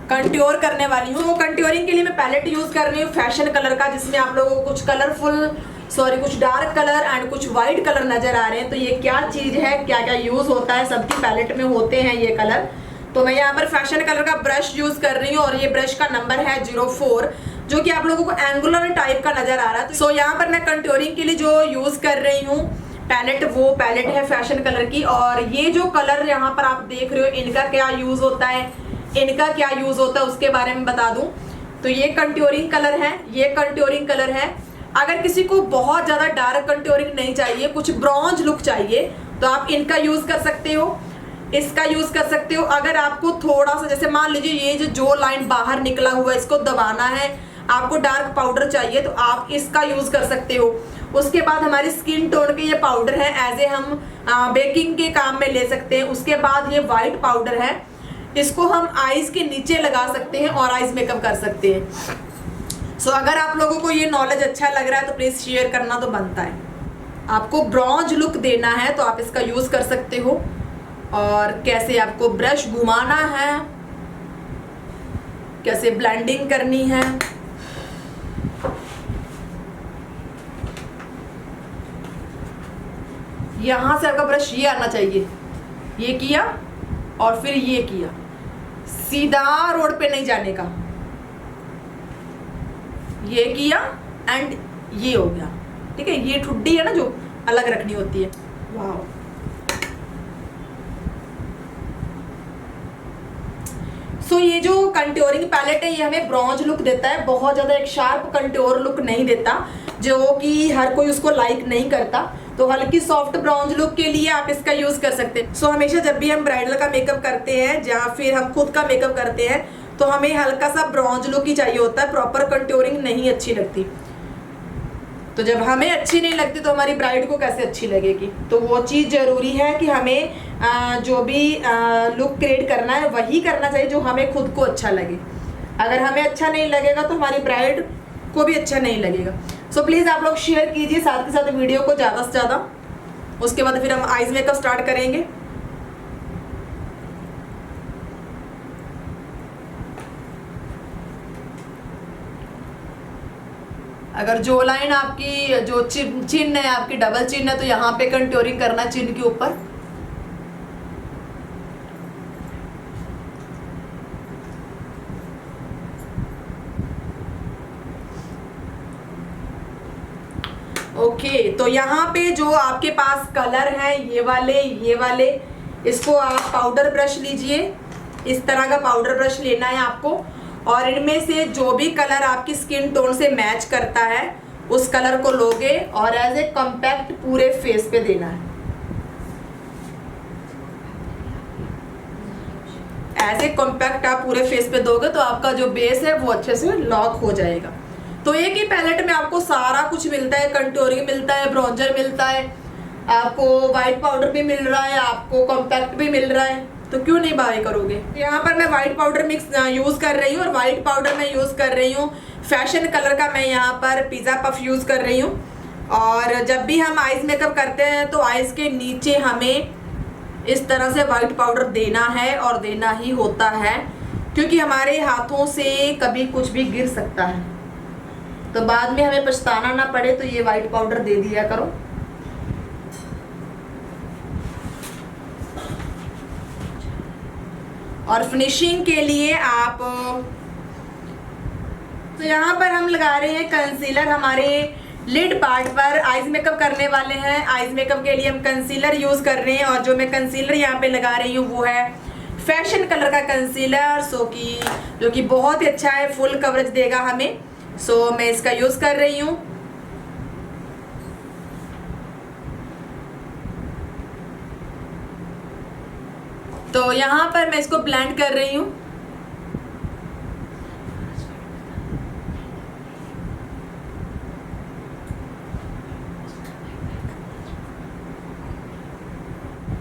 कंट्योर करने वाली हूँ। वो कंट्योरिंग के लिए मैं पैलेट यूज कर रही हूँ फैशन कलर का, जिसमें आप लोगों को कुछ कलरफुल कुछ डार्क कलर एंड कुछ वाइट कलर नजर आ रहे हैं। तो ये क्या चीज है, क्या क्या यूज होता है, सबकी पैलेट में होते हैं ये कलर। तो मैं यहाँ पर फैशन कलर का ब्रश यूज कर रही हूँ, और ये ब्रश का नंबर है 04, जो कि आप लोगों को एंगुलर टाइप का नजर आ रहा है। सो यहाँ पर मैं कंट्योरिंग के लिए जो यूज कर रही हूँ पैलेट, वो पैलेट है फैशन कलर की। और ये जो कलर यहाँ पर आप देख रहे हो, इनका क्या यूज होता है, इनका क्या यूज होता है उसके बारे में बता दूं। तो ये कंट्योरिंग कलर है, ये कंट्योरिंग कलर है। अगर किसी को बहुत ज्यादा डार्क कंट्योरिंग नहीं चाहिए, कुछ ब्रॉन्ज लुक चाहिए, तो आप इनका यूज कर सकते हो, इसका यूज कर सकते हो। अगर आपको थोड़ा सा, जैसे मान लीजिए ये जो लाइन बाहर निकला हुआ है, इसको दबाना है, आपको डार्क पाउडर चाहिए, तो आप इसका यूज कर सकते हो। उसके बाद हमारी स्किन टोन के ये पाउडर है, एज ए हम बेकिंग के काम में ले सकते हैं। उसके बाद ये वाइट पाउडर है, इसको हम आईज के नीचे लगा सकते हैं और आईज मेकअप कर सकते हैं। सो अगर आप लोगों को ये नॉलेज अच्छा लग रहा है तो प्लीज शेयर करना तो बनता है। आपको ब्रॉन्ज लुक देना है तो आप इसका यूज कर सकते हो। और कैसे आपको ब्रश घुमाना है, कैसे ब्लेंडिंग करनी है, यहां से आपका ब्रश ये आना चाहिए, ये किया और फिर ये किया, सीधा रोड पे नहीं जाने का, ये किया एंड ये हो गया। ठीक है, ये ठुड्डी है ना जो अलग रखनी होती है। वाह, सो ये जो कंट्योरिंग पैलेट है ये हमें ब्रॉन्ज लुक देता है, बहुत ज्यादा एक शार्प कंट्योर लुक नहीं देता, जो कि हर कोई उसको लाइक नहीं करता। तो हल्की सॉफ्ट ब्राउन लुक के लिए आप इसका यूज कर सकते हैं। सो हमेशा जब भी हम ब्राइडल का मेकअप करते हैं या फिर हम खुद का मेकअप करते हैं तो हमें हल्का सा ब्राउन लुक ही चाहिए होता है, प्रॉपर कंट्योरिंग नहीं अच्छी लगती। तो जब हमें अच्छी नहीं लगती तो हमारी ब्राइड को कैसे अच्छी लगेगी। तो वो चीज़ जरूरी है कि हमें जो भी लुक क्रिएट करना है वही करना चाहिए जो हमें खुद को अच्छा लगे। अगर हमें अच्छा नहीं लगेगा तो हमारी ब्राइड को भी अच्छा नहीं लगेगा। सो प्लीज़ आप लोग शेयर कीजिए साथ के साथ वीडियो को ज़्यादा से ज़्यादा। उसके बाद फिर हम आइज मेकअप स्टार्ट करेंगे। अगर जो लाइन आपकी जो चिन्ह है आपकी डबल चिन्ह है तो यहाँ पे कंट्योरिंग करना चिन्ह के ऊपर। ओके, तो यहाँ पे जो आपके पास कलर है ये वाले इसको आप पाउडर ब्रश लीजिए। इस तरह का पाउडर ब्रश लेना है आपको और इनमें से जो भी कलर आपकी स्किन टोन से मैच करता है उस कलर को लोगे और एज ए कॉम्पैक्ट पूरे फेस पे देना है। एज ए कॉम्पैक्ट आप पूरे फेस पे दोगे तो आपका जो बेस है वो अच्छे से लॉक हो जाएगा। तो एक ही पैलेट में आपको सारा कुछ मिलता है, कंटूरिंग मिलता है, ब्रॉन्जर मिलता है, आपको वाइट पाउडर भी मिल रहा है, आपको कॉम्पैक्ट भी मिल रहा है, तो क्यों नहीं बाय करोगे। यहाँ पर मैं वाइट पाउडर मिक्स यूज कर रही हूँ और वाइट पाउडर मैं यूज कर रही हूँ फैशन कलर का। मैं यहाँ पर पिज़्ज़ा पफ यूज कर रही हूँ। और जब भी हम आइज मेकअप करते हैं तो आइज के नीचे हमें इस तरह से वाइट पाउडर देना है और देना ही होता है, क्योंकि हमारे हाथों से कभी कुछ भी गिर सकता है, तो बाद में हमें पछताना ना पड़े। तो ये वाइट पाउडर दे दिया करो। और फिनिशिंग के लिए आप तो यहाँ पर हम लगा रहे हैं कंसीलर हमारे लिड पार्ट पर। आइज मेकअप करने वाले हैं, आइज मेकअप के लिए हम कंसीलर यूज कर रहे हैं। और जो मैं कंसीलर यहाँ पे लगा रही हूँ वो है फैशन कलर का कंसीलर, जो कि बहुत ही अच्छा है, फुल कवरेज देगा हमें। सो मैं इसका यूज कर रही हूँ। तो यहाँ पर मैं इसको ब्लेंड कर रही हूँ।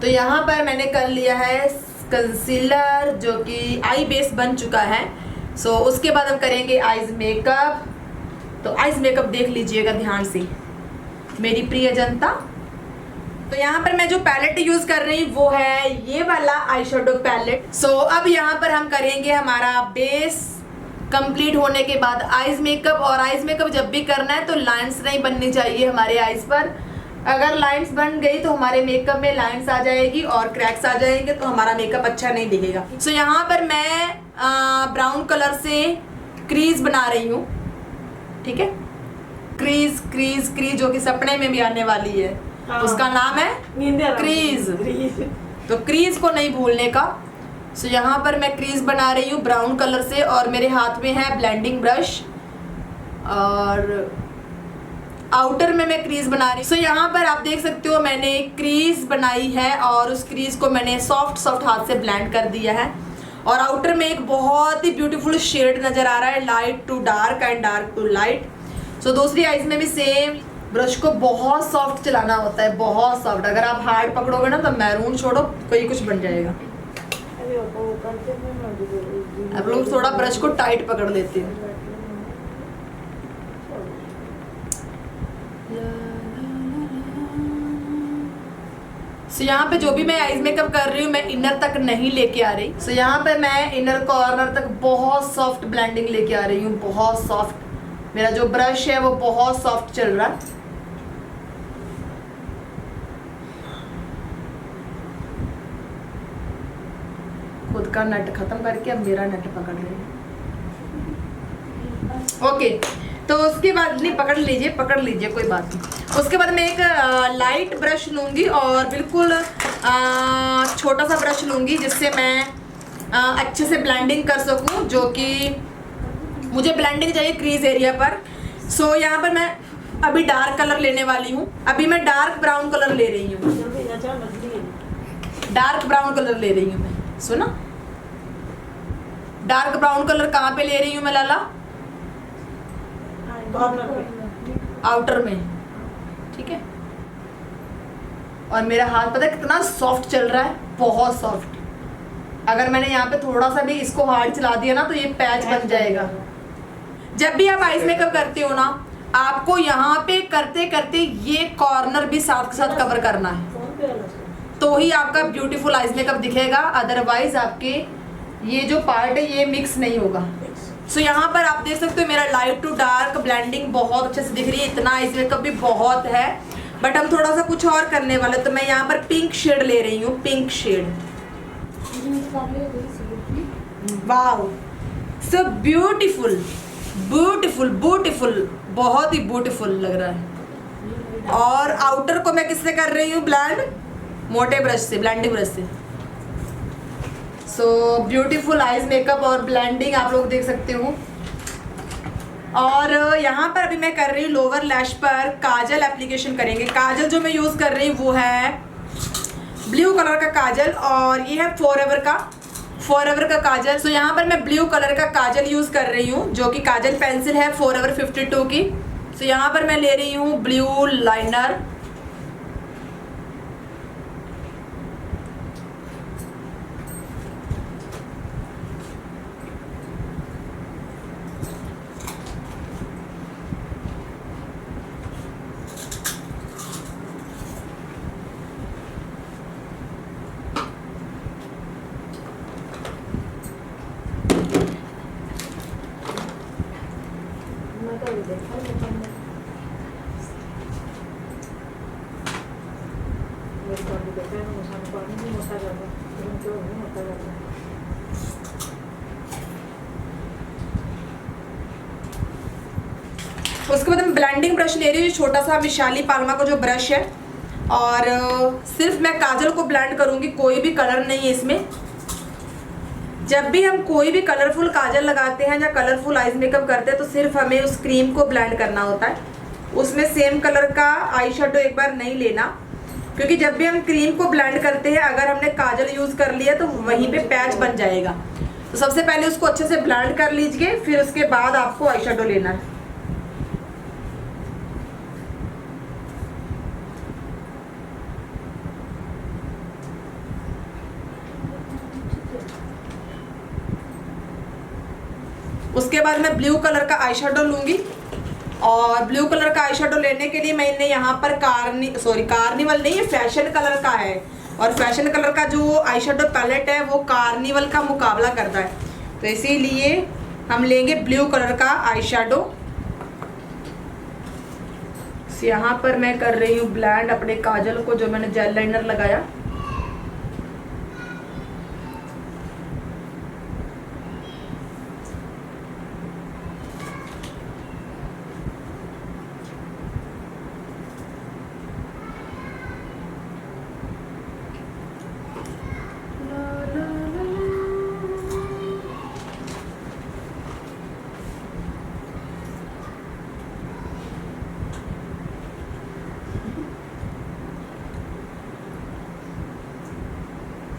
तो यहाँ पर मैंने कर लिया है कंसीलर जो कि आई बेस बन चुका है। सो उसके बाद हम करेंगे आईज मेकअप। तो आईज मेकअप देख लीजिएगा ध्यान से मेरी प्रिय जनता। तो यहाँ पर मैं जो पैलेट यूज़ कर रही हूँ वो है ये वाला आई शेडो पैलेट। सो अब यहाँ पर हम करेंगे हमारा बेस कंप्लीट होने के बाद आईज मेकअप। और आईज मेकअप जब भी करना है तो लाइंस नहीं बननी चाहिए हमारे आईज पर। अगर लाइंस बन गई तो हमारे मेकअप में लाइंस आ जाएगी और क्रैक्स आ जाएंगे तो हमारा मेकअप अच्छा नहीं दिखेगा। सो यहाँ पर मैं ब्राउन कलर से क्रीज बना रही हूँ, ठीक है। क्रीज क्रीज क्रीज जो कि सपने में भी आने वाली है, उसका नाम है क्रीज। तो क्रीज को नहीं भूलने का। सो यहाँ पर मैं क्रीज बना रही हूँ ब्राउन कलर से और मेरे हाथ में है ब्लेंडिंग ब्रश और आउटर में मैं क्रीज बना रही हूँ। सो यहाँ पर आप देख सकते हो मैंने क्रीज बनाई है और उस क्रीज को मैंने सॉफ्ट सॉफ्ट हाथ से ब्लेंड कर दिया है। और आउटर में एक बहुत ही ब्यूटीफुल शेड नज़र आ रहा है, light to dark and dark to light. So दूसरी आईज में भी सेम ब्रश को बहुत सॉफ्ट चलाना होता है, बहुत सॉफ्ट। अगर आप हार्ड पकड़ोगे ना तो मैरून छोड़ो कोई कुछ बन जाएगा। आप लोग थोड़ा ब्रश को टाइट पकड़ लेते हैं। सो यहाँ पे जो भी मैं आईज मेकअप कर रही हूँ मैं इनर तक नहीं लेके आ रही। सो यहाँ पे मैं इनर कॉर्नर तक बहुत सॉफ्ट ब्लेंडिंग लेके आ रही हूँ, बहुत सॉफ्ट। मेरा जो ब्रश है वो बहुत सॉफ्ट चल रहा है। खुद का नट खत्म करके अब मेरा नट पकड़ रही है। ओके, तो उसके बाद नहीं पकड़ लीजिए कोई बात नहीं। उसके बाद मैं एक लाइट ब्रश लूँगी और बिल्कुल छोटा सा ब्रश लूँगी जिससे मैं अच्छे से ब्लेंडिंग कर सकूँ, जो कि मुझे ब्लेंडिंग चाहिए क्रीज एरिया पर। सो यहाँ पर मैं अभी डार्क कलर लेने वाली हूँ। अभी मैं डार्क ब्राउन कलर ले रही हूँ, डार्क ब्राउन कलर ले रही हूँ मैं। सुना, डार्क ब्राउन कलर कहाँ पे ले रही हूँ मैं लाला? आउटर में, ठीक है। और मेरा हाथ पता है कितना सॉफ्ट चल रहा है, बहुत सॉफ्ट। अगर मैंने यहाँ पे थोड़ा सा भी इसको हार्ड चला दिया ना तो ये पैच बन जाएगा। जब भी आप आईज मेकअप करते हो ना, आपको यहाँ पे करते करते ये कॉर्नर भी साथ के साथ कवर करना है, तो ही आपका ब्यूटीफुल आईज मेकअप दिखेगा। अदरवाइज आपके ये जो पार्ट है ये मिक्स नहीं होगा। सो यहाँ पर आप देख सकते हो मेरा लाइट टू डार्क ब्लेंडिंग बहुत अच्छे से दिख रही है। इतना आईज मेकअप भी बहुत है, बट हम थोड़ा सा कुछ और करने वाले। तो मैं यहाँ पर पिंक शेड ले रही हूँ, pink shade. Wow, so beautiful beautiful beautiful, बहुत ही ब्यूटीफुल लग रहा है। और आउटर को मैं किससे कर रही हूँ? ब्लेंड, मोटे ब्रश से, ब्लेंडिंग ब्रश से। सो ब्यूटीफुल आईज मेकअप और ब्लेंडिंग आप लोग देख सकते हो। और यहाँ पर अभी मैं कर रही हूँ लोअर लैश पर काजल एप्लीकेशन करेंगे। काजल जो मैं यूज़ कर रही हूँ वो है ब्लू कलर का काजल और ये है फॉरएवर का काजल। सो यहाँ पर मैं ब्लू कलर का काजल यूज़ कर रही हूँ जो कि काजल पेंसिल है फॉरएवर 52 की। सो यहाँ पर मैं ले रही हूँ ब्लू लाइनर। उसके बाद मैं ब्लेंडिंग ब्रश ले रही हूँ, छोटा सा विशाली पाल्मा का जो ब्रश है, और सिर्फ मैं काजल को ब्लेंड करूँगी, कोई भी कलर नहीं है इसमें। जब भी हम कोई भी कलरफुल काजल लगाते हैं या कलरफुल आईज मेकअप करते हैं तो सिर्फ हमें उस क्रीम को ब्लेंड करना होता है, उसमें सेम कलर का आई शेडो एक बार नहीं लेना। क्योंकि जब भी हम क्रीम को ब्लेंड करते हैं अगर हमने काजल यूज कर लिया तो वहीं पे पैच बन जाएगा। तो सबसे पहले उसको अच्छे से ब्लेंड कर लीजिए, फिर उसके बाद आपको आई शेडो लेना है। उसके बाद मैं ब्लू कलर का आई शेडो लूंगी और ब्लू कलर का आई शेडो लेने के लिए मैंने यहाँ पर कार्निवल नहीं, ये फैशन कलर का है और फैशन कलर का जो आई शेडो पैलेट है वो कार्निवल का मुकाबला करता है, तो इसीलिए हम लेंगे ब्लू कलर का आई शेडो। यहाँ पर मैं कर रही हूँ ब्लेंड अपने काजल को जो मैंने जेल लाइनर लगाया।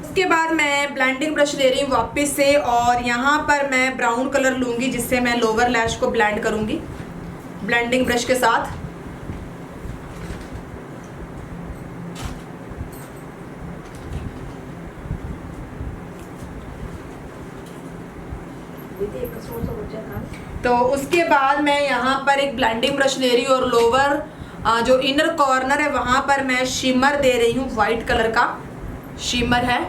उसके बाद मैं ब्लेंडिंग ब्रश ले रही हूँ वापस से और यहाँ पर मैं ब्राउन कलर लूँगी जिससे मैं लोअर लैश को ब्लेंड करूँगी ब्लेंडिंग ब्रश के साथ। तो उसके बाद मैं यहाँ पर एक ब्लेंडिंग ब्रश ले रही हूँ और लोअर जो इनर कॉर्नर है वहाँ पर मैं शिमर दे रही हूँ, वाइट कलर का शिमर है।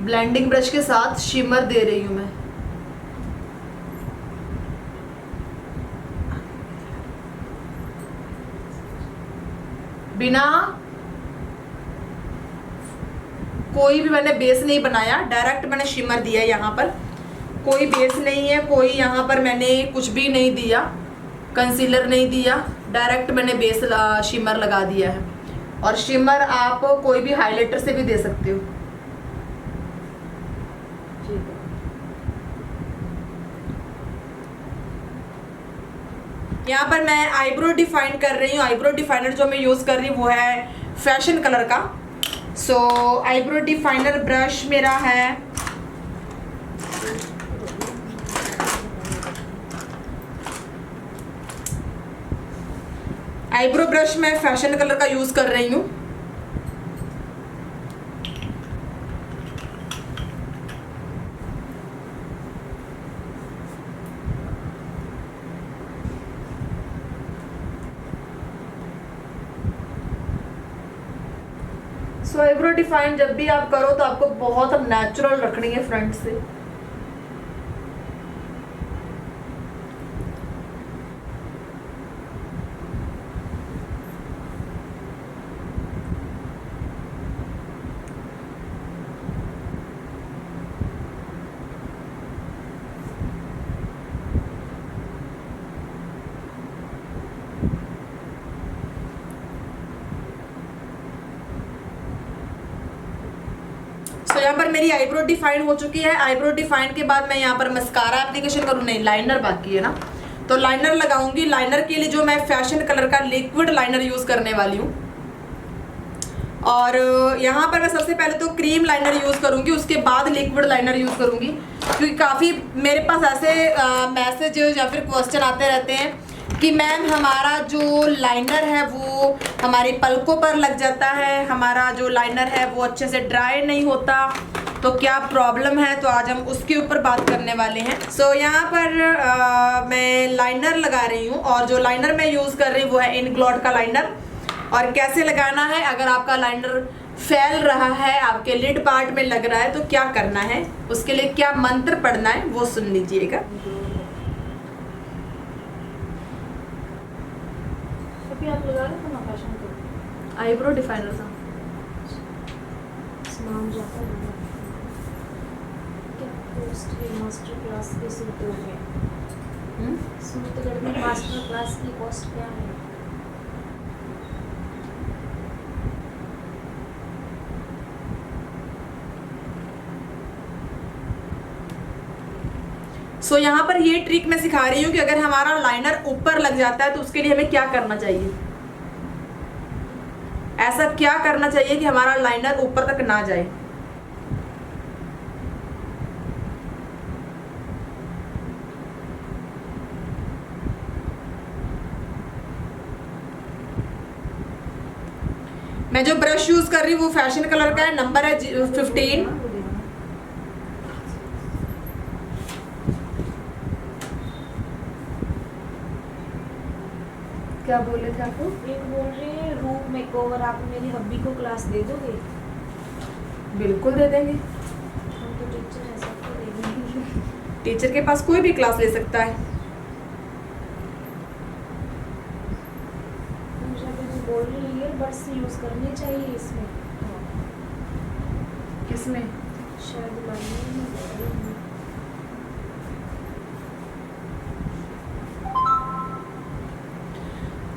ब्लेंडिंग ब्रश के साथ शिमर दे रही हूँ मैं। बिना कोई भी मैंने बेस नहीं बनाया, डायरेक्ट मैंने शिमर दिया। यहाँ पर कोई बेस नहीं है, कोई यहाँ पर मैंने कुछ भी नहीं दिया, कंसीलर नहीं दिया, डायरेक्ट मैंने बेस शिमर लगा दिया है। और शिमर आप कोई भी हाइलाइटर से भी दे सकते हो। यहाँ पर मैं आईब्रो डिफाइन कर रही हूँ। आईब्रो डिफाइनर जो मैं यूज़ कर रही हूँ वो है फैशन कलर का। सो आईब्रो डिफाइनर ब्रश मेरा है आईब्रो ब्रश मैं फैशन कलर का यूज़ कर रही हूँ। सो आईब्रो डिफाइन जब भी आप करो तो आपको बहुत नेचुरल रखनी है फ्रंट से। तो यहाँ पर मेरी आईब्रो डिफाइन हो चुकी है। आईब्रो डिफाइन के बाद मैं यहाँ पर मस्कारा एप्लीकेशन करूँ, नहीं लाइनर बाकी है ना, तो लाइनर लगाऊंगी। लाइनर के लिए जो मैं फैशन कलर का लिक्विड लाइनर यूज़ करने वाली हूँ। और यहाँ पर मैं सबसे पहले तो क्रीम लाइनर यूज़ करूँगी, उसके बाद लिक्विड लाइनर यूज़ करूँगी, क्योंकि काफ़ी मेरे पास ऐसे मैसेज या फिर क्वेश्चन आते रहते हैं कि मैम हमारा जो लाइनर है वो हमारी पलकों पर लग जाता है, हमारा जो लाइनर है वो अच्छे से ड्राई नहीं होता, तो क्या प्रॉब्लम है। तो आज हम उसके ऊपर बात करने वाले हैं। सो यहाँ पर मैं लाइनर लगा रही हूँ और जो लाइनर मैं यूज़ कर रही हूँ वो है इंग्लॉट का लाइनर। और कैसे लगाना है, अगर आपका लाइनर फैल रहा है, आपके लिड पार्ट में लग रहा है तो क्या करना है, उसके लिए क्या मंत्र पढ़ना है वो सुन लीजिएगा। आप लगा रहे थे ना फैशन को आईब्रो डिफाइनर था नाम जाता है क्या पोस्ट मास्टर क्लास के सूट हो गया सूटगढ़ में मास्टर क्लास की कॉस्ट क्या है? सो यहाँ पर ये ट्रिक मैं सिखा रही हूँ कि अगर हमारा लाइनर ऊपर लग जाता है तो उसके लिए हमें क्या करना चाहिए, ऐसा क्या करना चाहिए कि हमारा लाइनर ऊपर तक ना जाए। मैं जो ब्रश यूज कर रही हूँ वो फैशन कलर का है, नंबर है 15। क्या बोल रहे थे आपको? एक बोल रहे हैं रूम मेकओवर, आप मेरी हब्बी को क्लास दे दोगे? बिल्कुल दे देंगे। हम तो टीचर हैं, सबको दे देंगे। टीचर के पास कोई भी क्लास ले सकता है। मुझे अभी बोल रही है ईयरबड्स यूज करने चाहिए इसमें। किसमें? शायद लाइनर में बोल रही हूँ।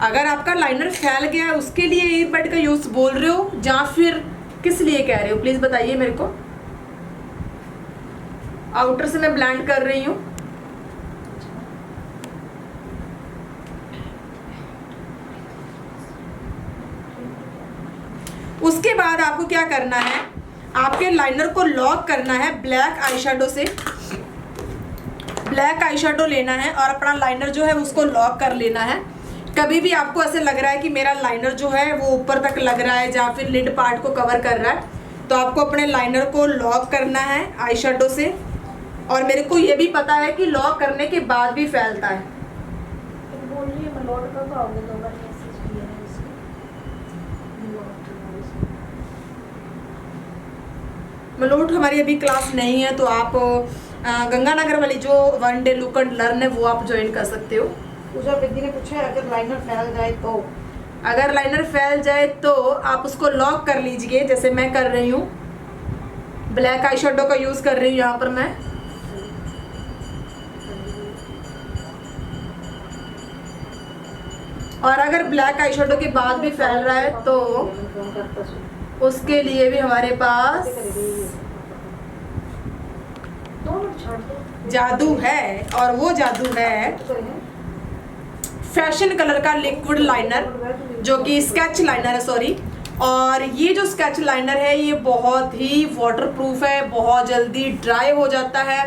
अगर आपका लाइनर फैल गया है उसके लिए ईयरबड का यूज बोल रहे हो या फिर किस लिए कह रहे हो, प्लीज बताइए मेरे को। आउटर से मैं ब्लेंड कर रही हूँ। उसके बाद आपको क्या करना है, आपके लाइनर को लॉक करना है ब्लैक आईशैडो से। ब्लैक आईशैडो लेना है और अपना लाइनर जो है उसको लॉक कर लेना है। कभी भी आपको ऐसे लग रहा है कि मेरा लाइनर जो है वो ऊपर तक लग रहा है या फिर लिड पार्ट को कवर कर रहा है, तो आपको अपने लाइनर को लॉक करना है आईशैडो से। और मेरे को ये भी पता है कि लॉक करने के बाद भी फैलता है। तो बोल रही है मलोट कब आओगे, दो बार मैसेज किया है इसको। मलोट हमारी अभी क्लास नहीं है, तो आप गंगानगर वाली जो one day look and learn है वो आप ज्वाइन कर सकते हो। पूजा दीदी ने पूछा है अगर लाइनर फैल जाए तो? अगर लाइनर फैल जाए तो आप उसको लॉक कर लीजिए, जैसे मैं कर रही हूँ। ब्लैक आई शेडो का यूज कर रही हूँ यहाँ पर मैं। और अगर ब्लैक आई शेडो के बाद भी फैल रहा है तो उसके लिए भी हमारे पास जादू है, और वो जादू है फैशन कलर का लिक्विड लाइनर, जो कि स्केच लाइनर है, सॉरी। और ये जो स्केच लाइनर है ये बहुत ही वाटरप्रूफ है, बहुत जल्दी ड्राई हो जाता है।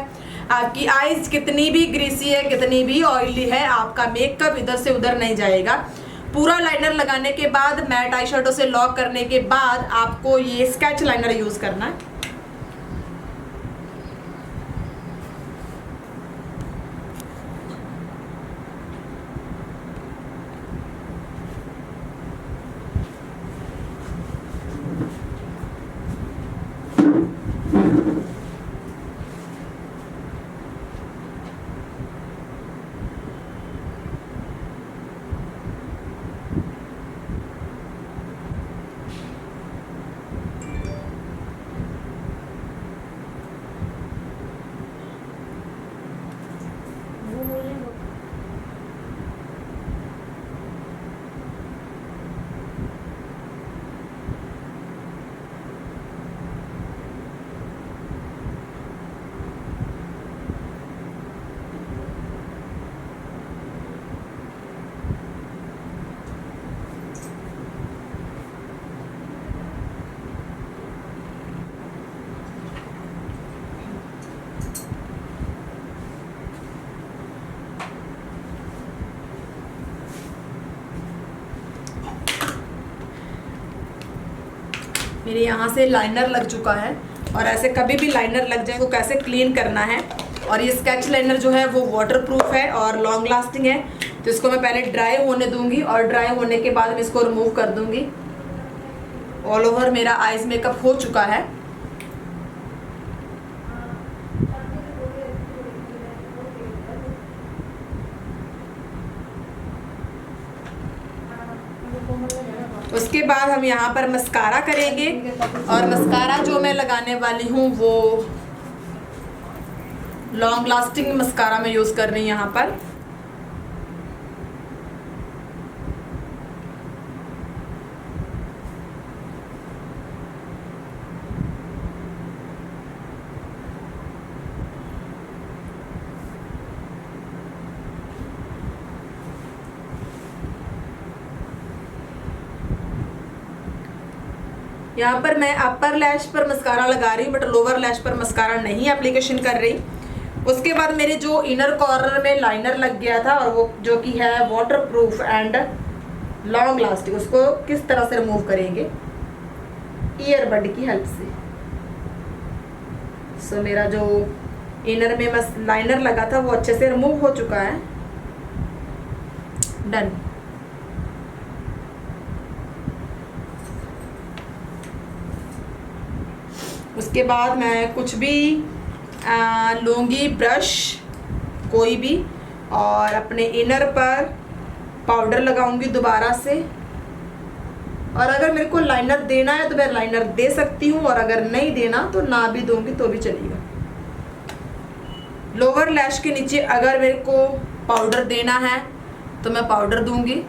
आपकी आईज कितनी भी ग्रीसी है, कितनी भी ऑयली है, आपका मेकअप इधर से उधर नहीं जाएगा। पूरा लाइनर लगाने के बाद, मैट आई शेडो से लॉक करने के बाद आपको ये स्केच लाइनर यूज करना है। वो बोल रहे हैं मेरे यहाँ से लाइनर लग चुका है, और ऐसे कभी भी लाइनर लग जाए तो कैसे क्लीन करना है। और ये स्केच लाइनर जो है वो वाटरप्रूफ है और लॉन्ग लास्टिंग है, तो इसको मैं पहले ड्राई होने दूंगी और ड्राई होने के बाद मैं इसको रिमूव कर दूंगी। ऑल ओवर मेरा आईज मेकअप हो चुका है। उसके बाद हम यहाँ पर मस्कारा करेंगे, और मस्कारा जो मैं लगाने वाली हूँ वो लॉन्ग लास्टिंग मस्कारा मैं यूज कर रही हूँ यहाँ पर। यहाँ पर मैं अपर लैश पर मस्कारा लगा रही हूँ बट लोअर लैश पर मस्कारा नहीं एप्लीकेशन कर रही। उसके बाद मेरे जो इनर कॉर्नर में लाइनर लग गया था और वो जो कि है water proof and long lasting, उसको किस तरह से रिमूव करेंगे, ईयरबड की हेल्प से। सो मेरा जो इनर में बस लाइनर लगा था वो अच्छे से रिमूव हो चुका है। डन। उसके बाद मैं कुछ भी लूँगी ब्रश कोई भी और अपने इनर पर पाउडर लगाऊंगी दोबारा से। और अगर मेरे को लाइनर देना है तो मैं लाइनर दे सकती हूँ और अगर नहीं देना तो ना भी दूंगी तो भी चलेगा। लोअर लैश के नीचे अगर मेरे को पाउडर देना है तो मैं पाउडर दूंगी।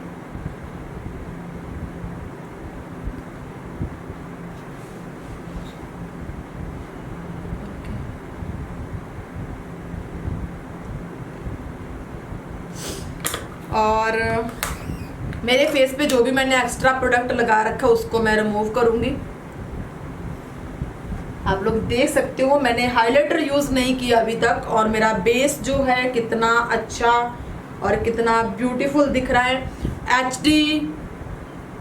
और मेरे फेस पे जो भी मैंने एक्स्ट्रा प्रोडक्ट लगा रखा है उसको मैं रिमूव करूंगी। आप लोग देख सकते हो मैंने हाइलाइटर यूज़ नहीं किया अभी तक और मेरा बेस जो है कितना अच्छा और कितना ब्यूटीफुल दिख रहा है। HD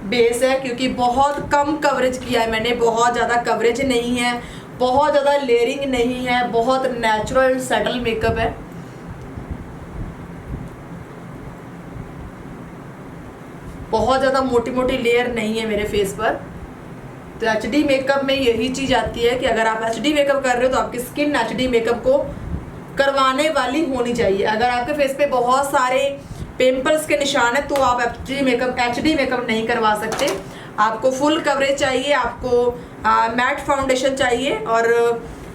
बेस है क्योंकि बहुत कम कवरेज किया है मैंने, बहुत ज़्यादा कवरेज नहीं है, बहुत ज़्यादा लेयरिंग नहीं है, बहुत नेचुरल सेटल मेकअप है। बहुत ज़्यादा मोटी मोटी लेयर नहीं है मेरे फेस पर। तो HD मेकअप में यही चीज़ आती है कि अगर आप HD मेकअप कर रहे हो तो आपकी स्किन HD मेकअप को करवाने वाली होनी चाहिए। अगर आपके फेस पे बहुत सारे पिंपल्स के निशान है तो आप HD मेकअप नहीं करवा सकते। आपको फुल कवरेज चाहिए, आपको मैट फाउंडेशन चाहिए और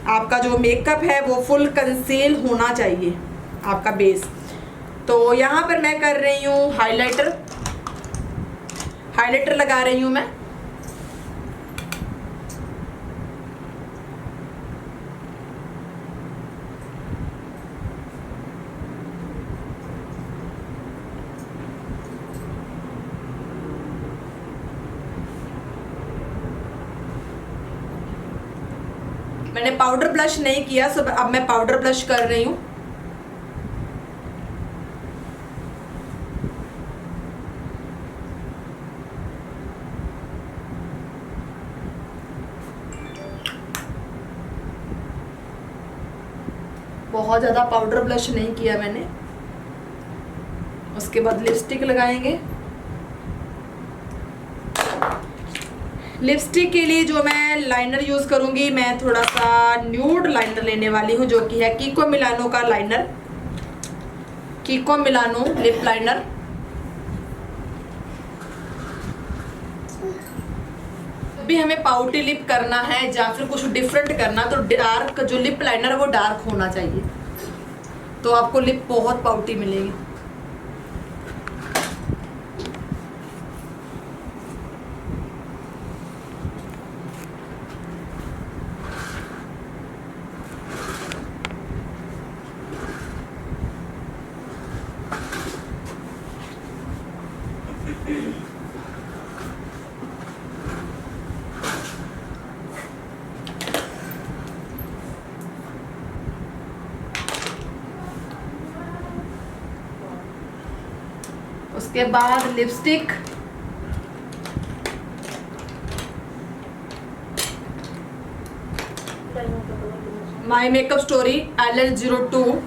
आपका जो मेकअप है वो फुल कंसील होना चाहिए आपका बेस। तो यहाँ पर मैं कर रही हूँ हाइलाइटर लगा रही हूँ मैं। मैंने पाउडर ब्लश नहीं किया, सो अब मैं पाउडर ब्लश कर रही हूँ। बहुत ज़्यादा पाउडर ब्लश नहीं किया मैंने। उसके बाद लिपस्टिक लगाएंगे। लिपस्टिक के लिए जो मैं लाइनर यूज़ करूँगी, मैं थोड़ा सा न्यूड लाइनर लेने वाली हूँ जो कि है कीको मिलानो का लाइनर, कीको मिलानो लिप लाइनर। भी हमें पाउटी लिप करना है या फिर कुछ डिफरेंट करना तो डार्क जो लिप लाइनर है वो डार्क होना चाहिए, तो आपको लिप बहुत पाउटी मिलेगी। उसके बाद lipstick, my makeup story LL02।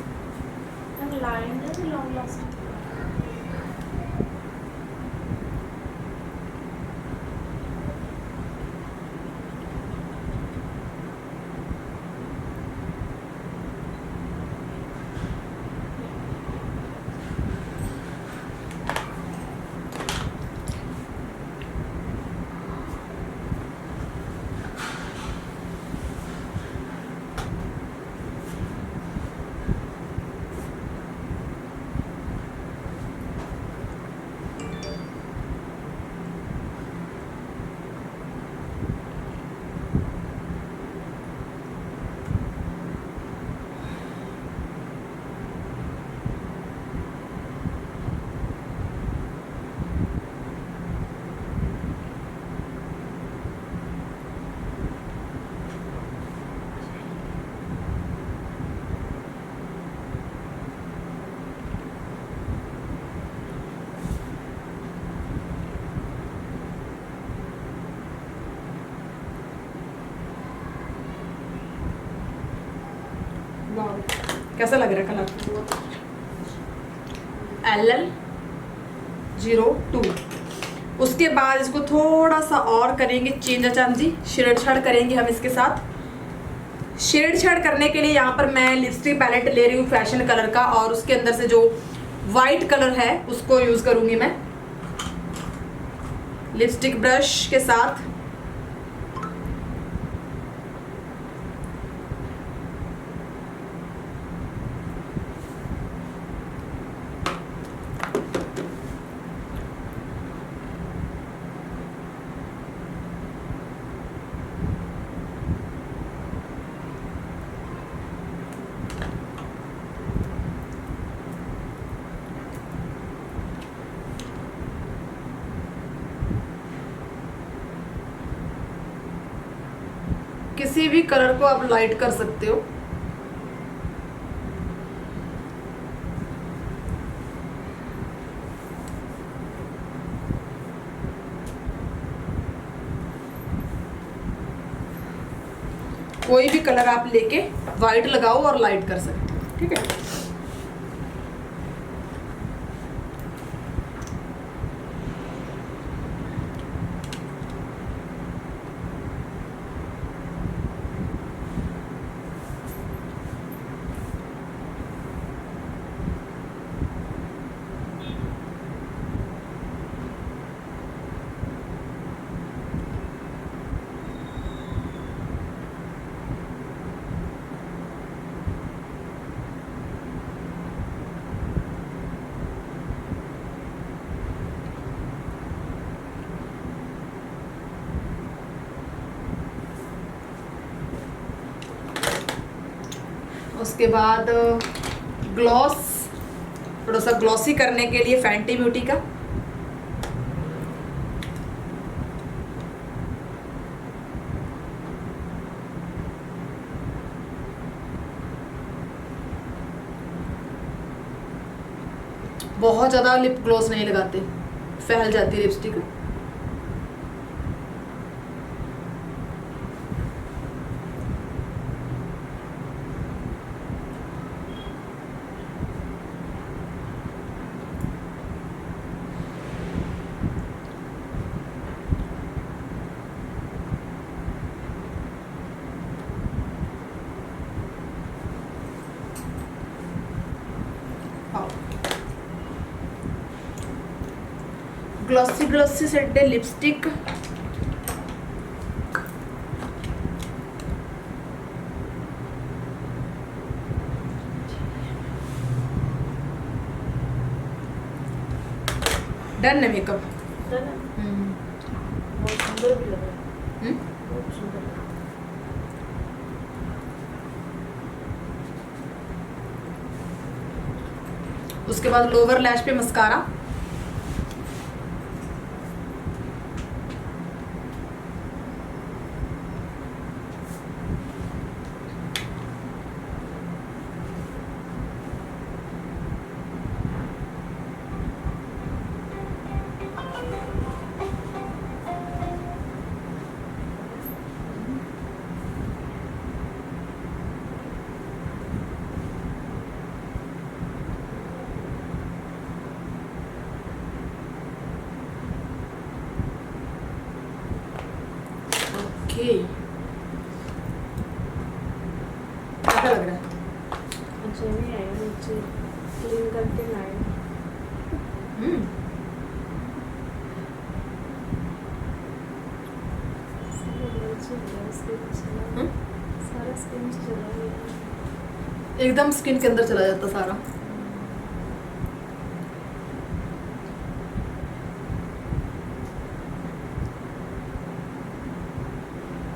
कैसा लग रहा है कलर? LL02। उसके बाद इसको थोड़ा सा और करेंगे चेंज अचान जी, छेड़छाड़ करेंगे हम इसके साथ। छेड़छाड़ करने के लिए यहाँ पर मैं लिपस्टिक पैलेट ले रही हूँ फैशन कलर का, और उसके अंदर से जो वाइट कलर है उसको यूज करूंगी मैं लिपस्टिक ब्रश के साथ। किसी भी कलर को आप लाइट कर सकते हो। कोई भी कलर आप लेके वाइट लगाओ और लाइट कर सकते हो, ठीक है। उसके बाद ग्लॉस, थोड़ा सा ग्लॉसी करने के लिए फैंटी ब्यूटी का। बहुत ज़्यादा लिप ग्लॉस नहीं लगाते, फैल जाती है lipstick. Glossy glossy set lipstick. Done है मेकअप। बहुत सुंदर भी लग रहा है। बहुत सुंदर लग रहा है। उसके बाद लोअर लैश पे मस्कारा। ओके, कैसा लग रहा है? अच्छा नहीं आया, नीचे क्लीन करके लाए। सारा स्किन चला गया, एकदम स्किन के अंदर चला जाता सारा।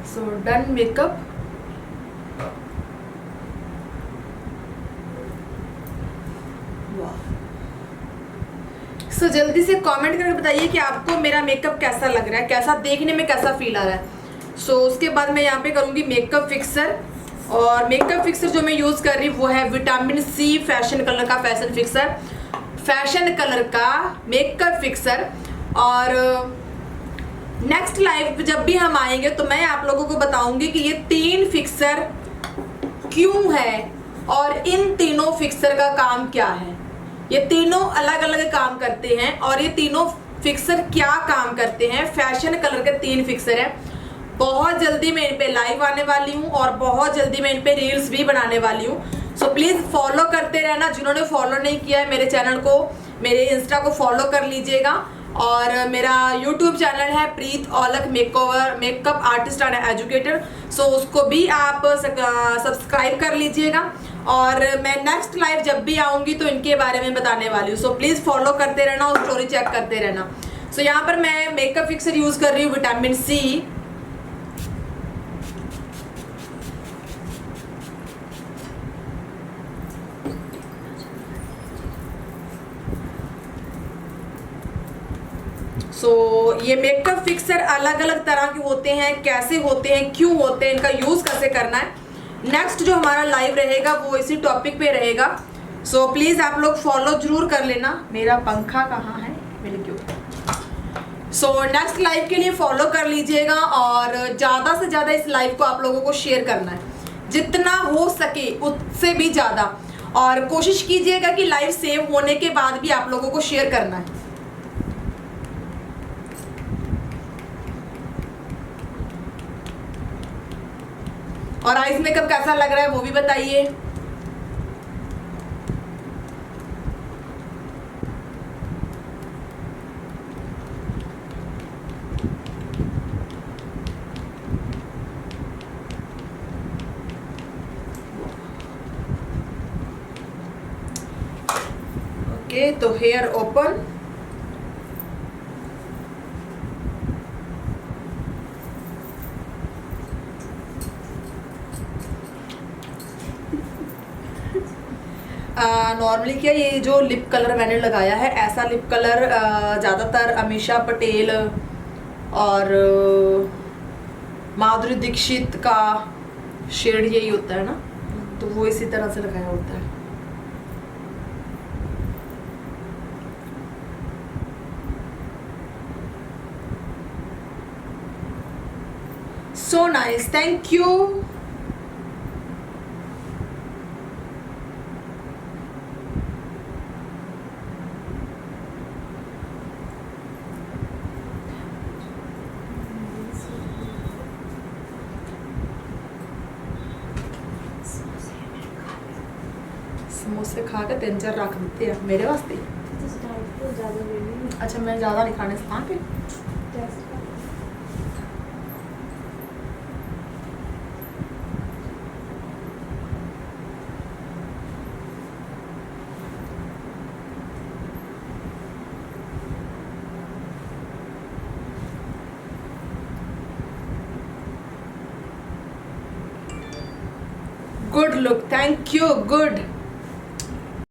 So done makeup. सो जल्दी से कमेंट करके बताइए कि आपको मेरा मेकअप कैसा लग रहा है, कैसा देखने में कैसा फील आ रहा है। सो उसके बाद मैं यहाँ पे करूँगी मेकअप फिक्सर, और मेकअप फिक्सर जो मैं यूज़ कर रही हूँ वो है विटामिन सी फैशन कलर का फैशन कलर का मेकअप फिक्सर। और नेक्स्ट लाइव जब भी हम आएंगे तो मैं आप लोगों को बताऊंगी कि ये 3 फिक्सर क्यों है और इन तीनों फिक्सर का काम क्या है। ये तीनों अलग अलग काम करते हैं और ये तीनों फिक्सर क्या काम करते हैं। फैशन कलर के 3 फिक्सर हैं। बहुत जल्दी मैं इन पे लाइव आने वाली हूँ और बहुत जल्दी मैं इन पे रील्स भी बनाने वाली हूँ। सो प्लीज़ फॉलो करते रहना। जिन्होंने फॉलो नहीं किया है मेरे चैनल को, मेरे इंस्टा को फॉलो कर लीजिएगा। और मेरा यूट्यूब चैनल है Preet Aulakh makeover, makeup artist and educator. So उसको भी आप सब्सक्राइब कर लीजिएगा। और मैं नेक्स्ट लाइव जब भी आऊँगी तो इनके बारे में बताने वाली हूँ। सो प्लीज़ फॉलो करते रहना और स्टोरी चेक करते रहना। सो यहाँ पर मैं मेकअप फिक्सर यूज़ कर रही हूँ विटामिन सी। ये मेकअप फिक्सर अलग अलग तरह के होते हैं, कैसे होते हैं, क्यों होते हैं, इनका यूज़ कैसे करना है। नेक्स्ट जो हमारा लाइव रहेगा वो इसी टॉपिक पे रहेगा। सो प्लीज़ आप लोग फॉलो जरूर कर लेना। मेरा पंखा कहाँ है, मेरे क्यों। सो नेक्स्ट लाइव के लिए फॉलो कर लीजिएगा और ज़्यादा से ज़्यादा इस लाइव को आप लोगों को शेयर करना है, जितना हो सके उससे भी ज़्यादा। और कोशिश कीजिएगा कि लाइव सेव होने के बाद भी आप लोगों को शेयर करना है। और आइस मेकअप कैसा लग रहा है वो भी बताइए। ओके, तो हेयर ओपन। नॉर्मली क्या ये जो लिप कलर मैंने लगाया है, ऐसा लिप कलर ज़्यादातर अमीषा पटेल और माधुरी दीक्षित का शेड यही होता है ना, तो वो इसी तरह से लगाया होता है। So nice, thank you. समोसे खा के 3-4 रख देते हैं मेरे वास्ते। अच्छा, मैं ज़्यादा नहीं खाने स्थान पे। Good look, thank you, good.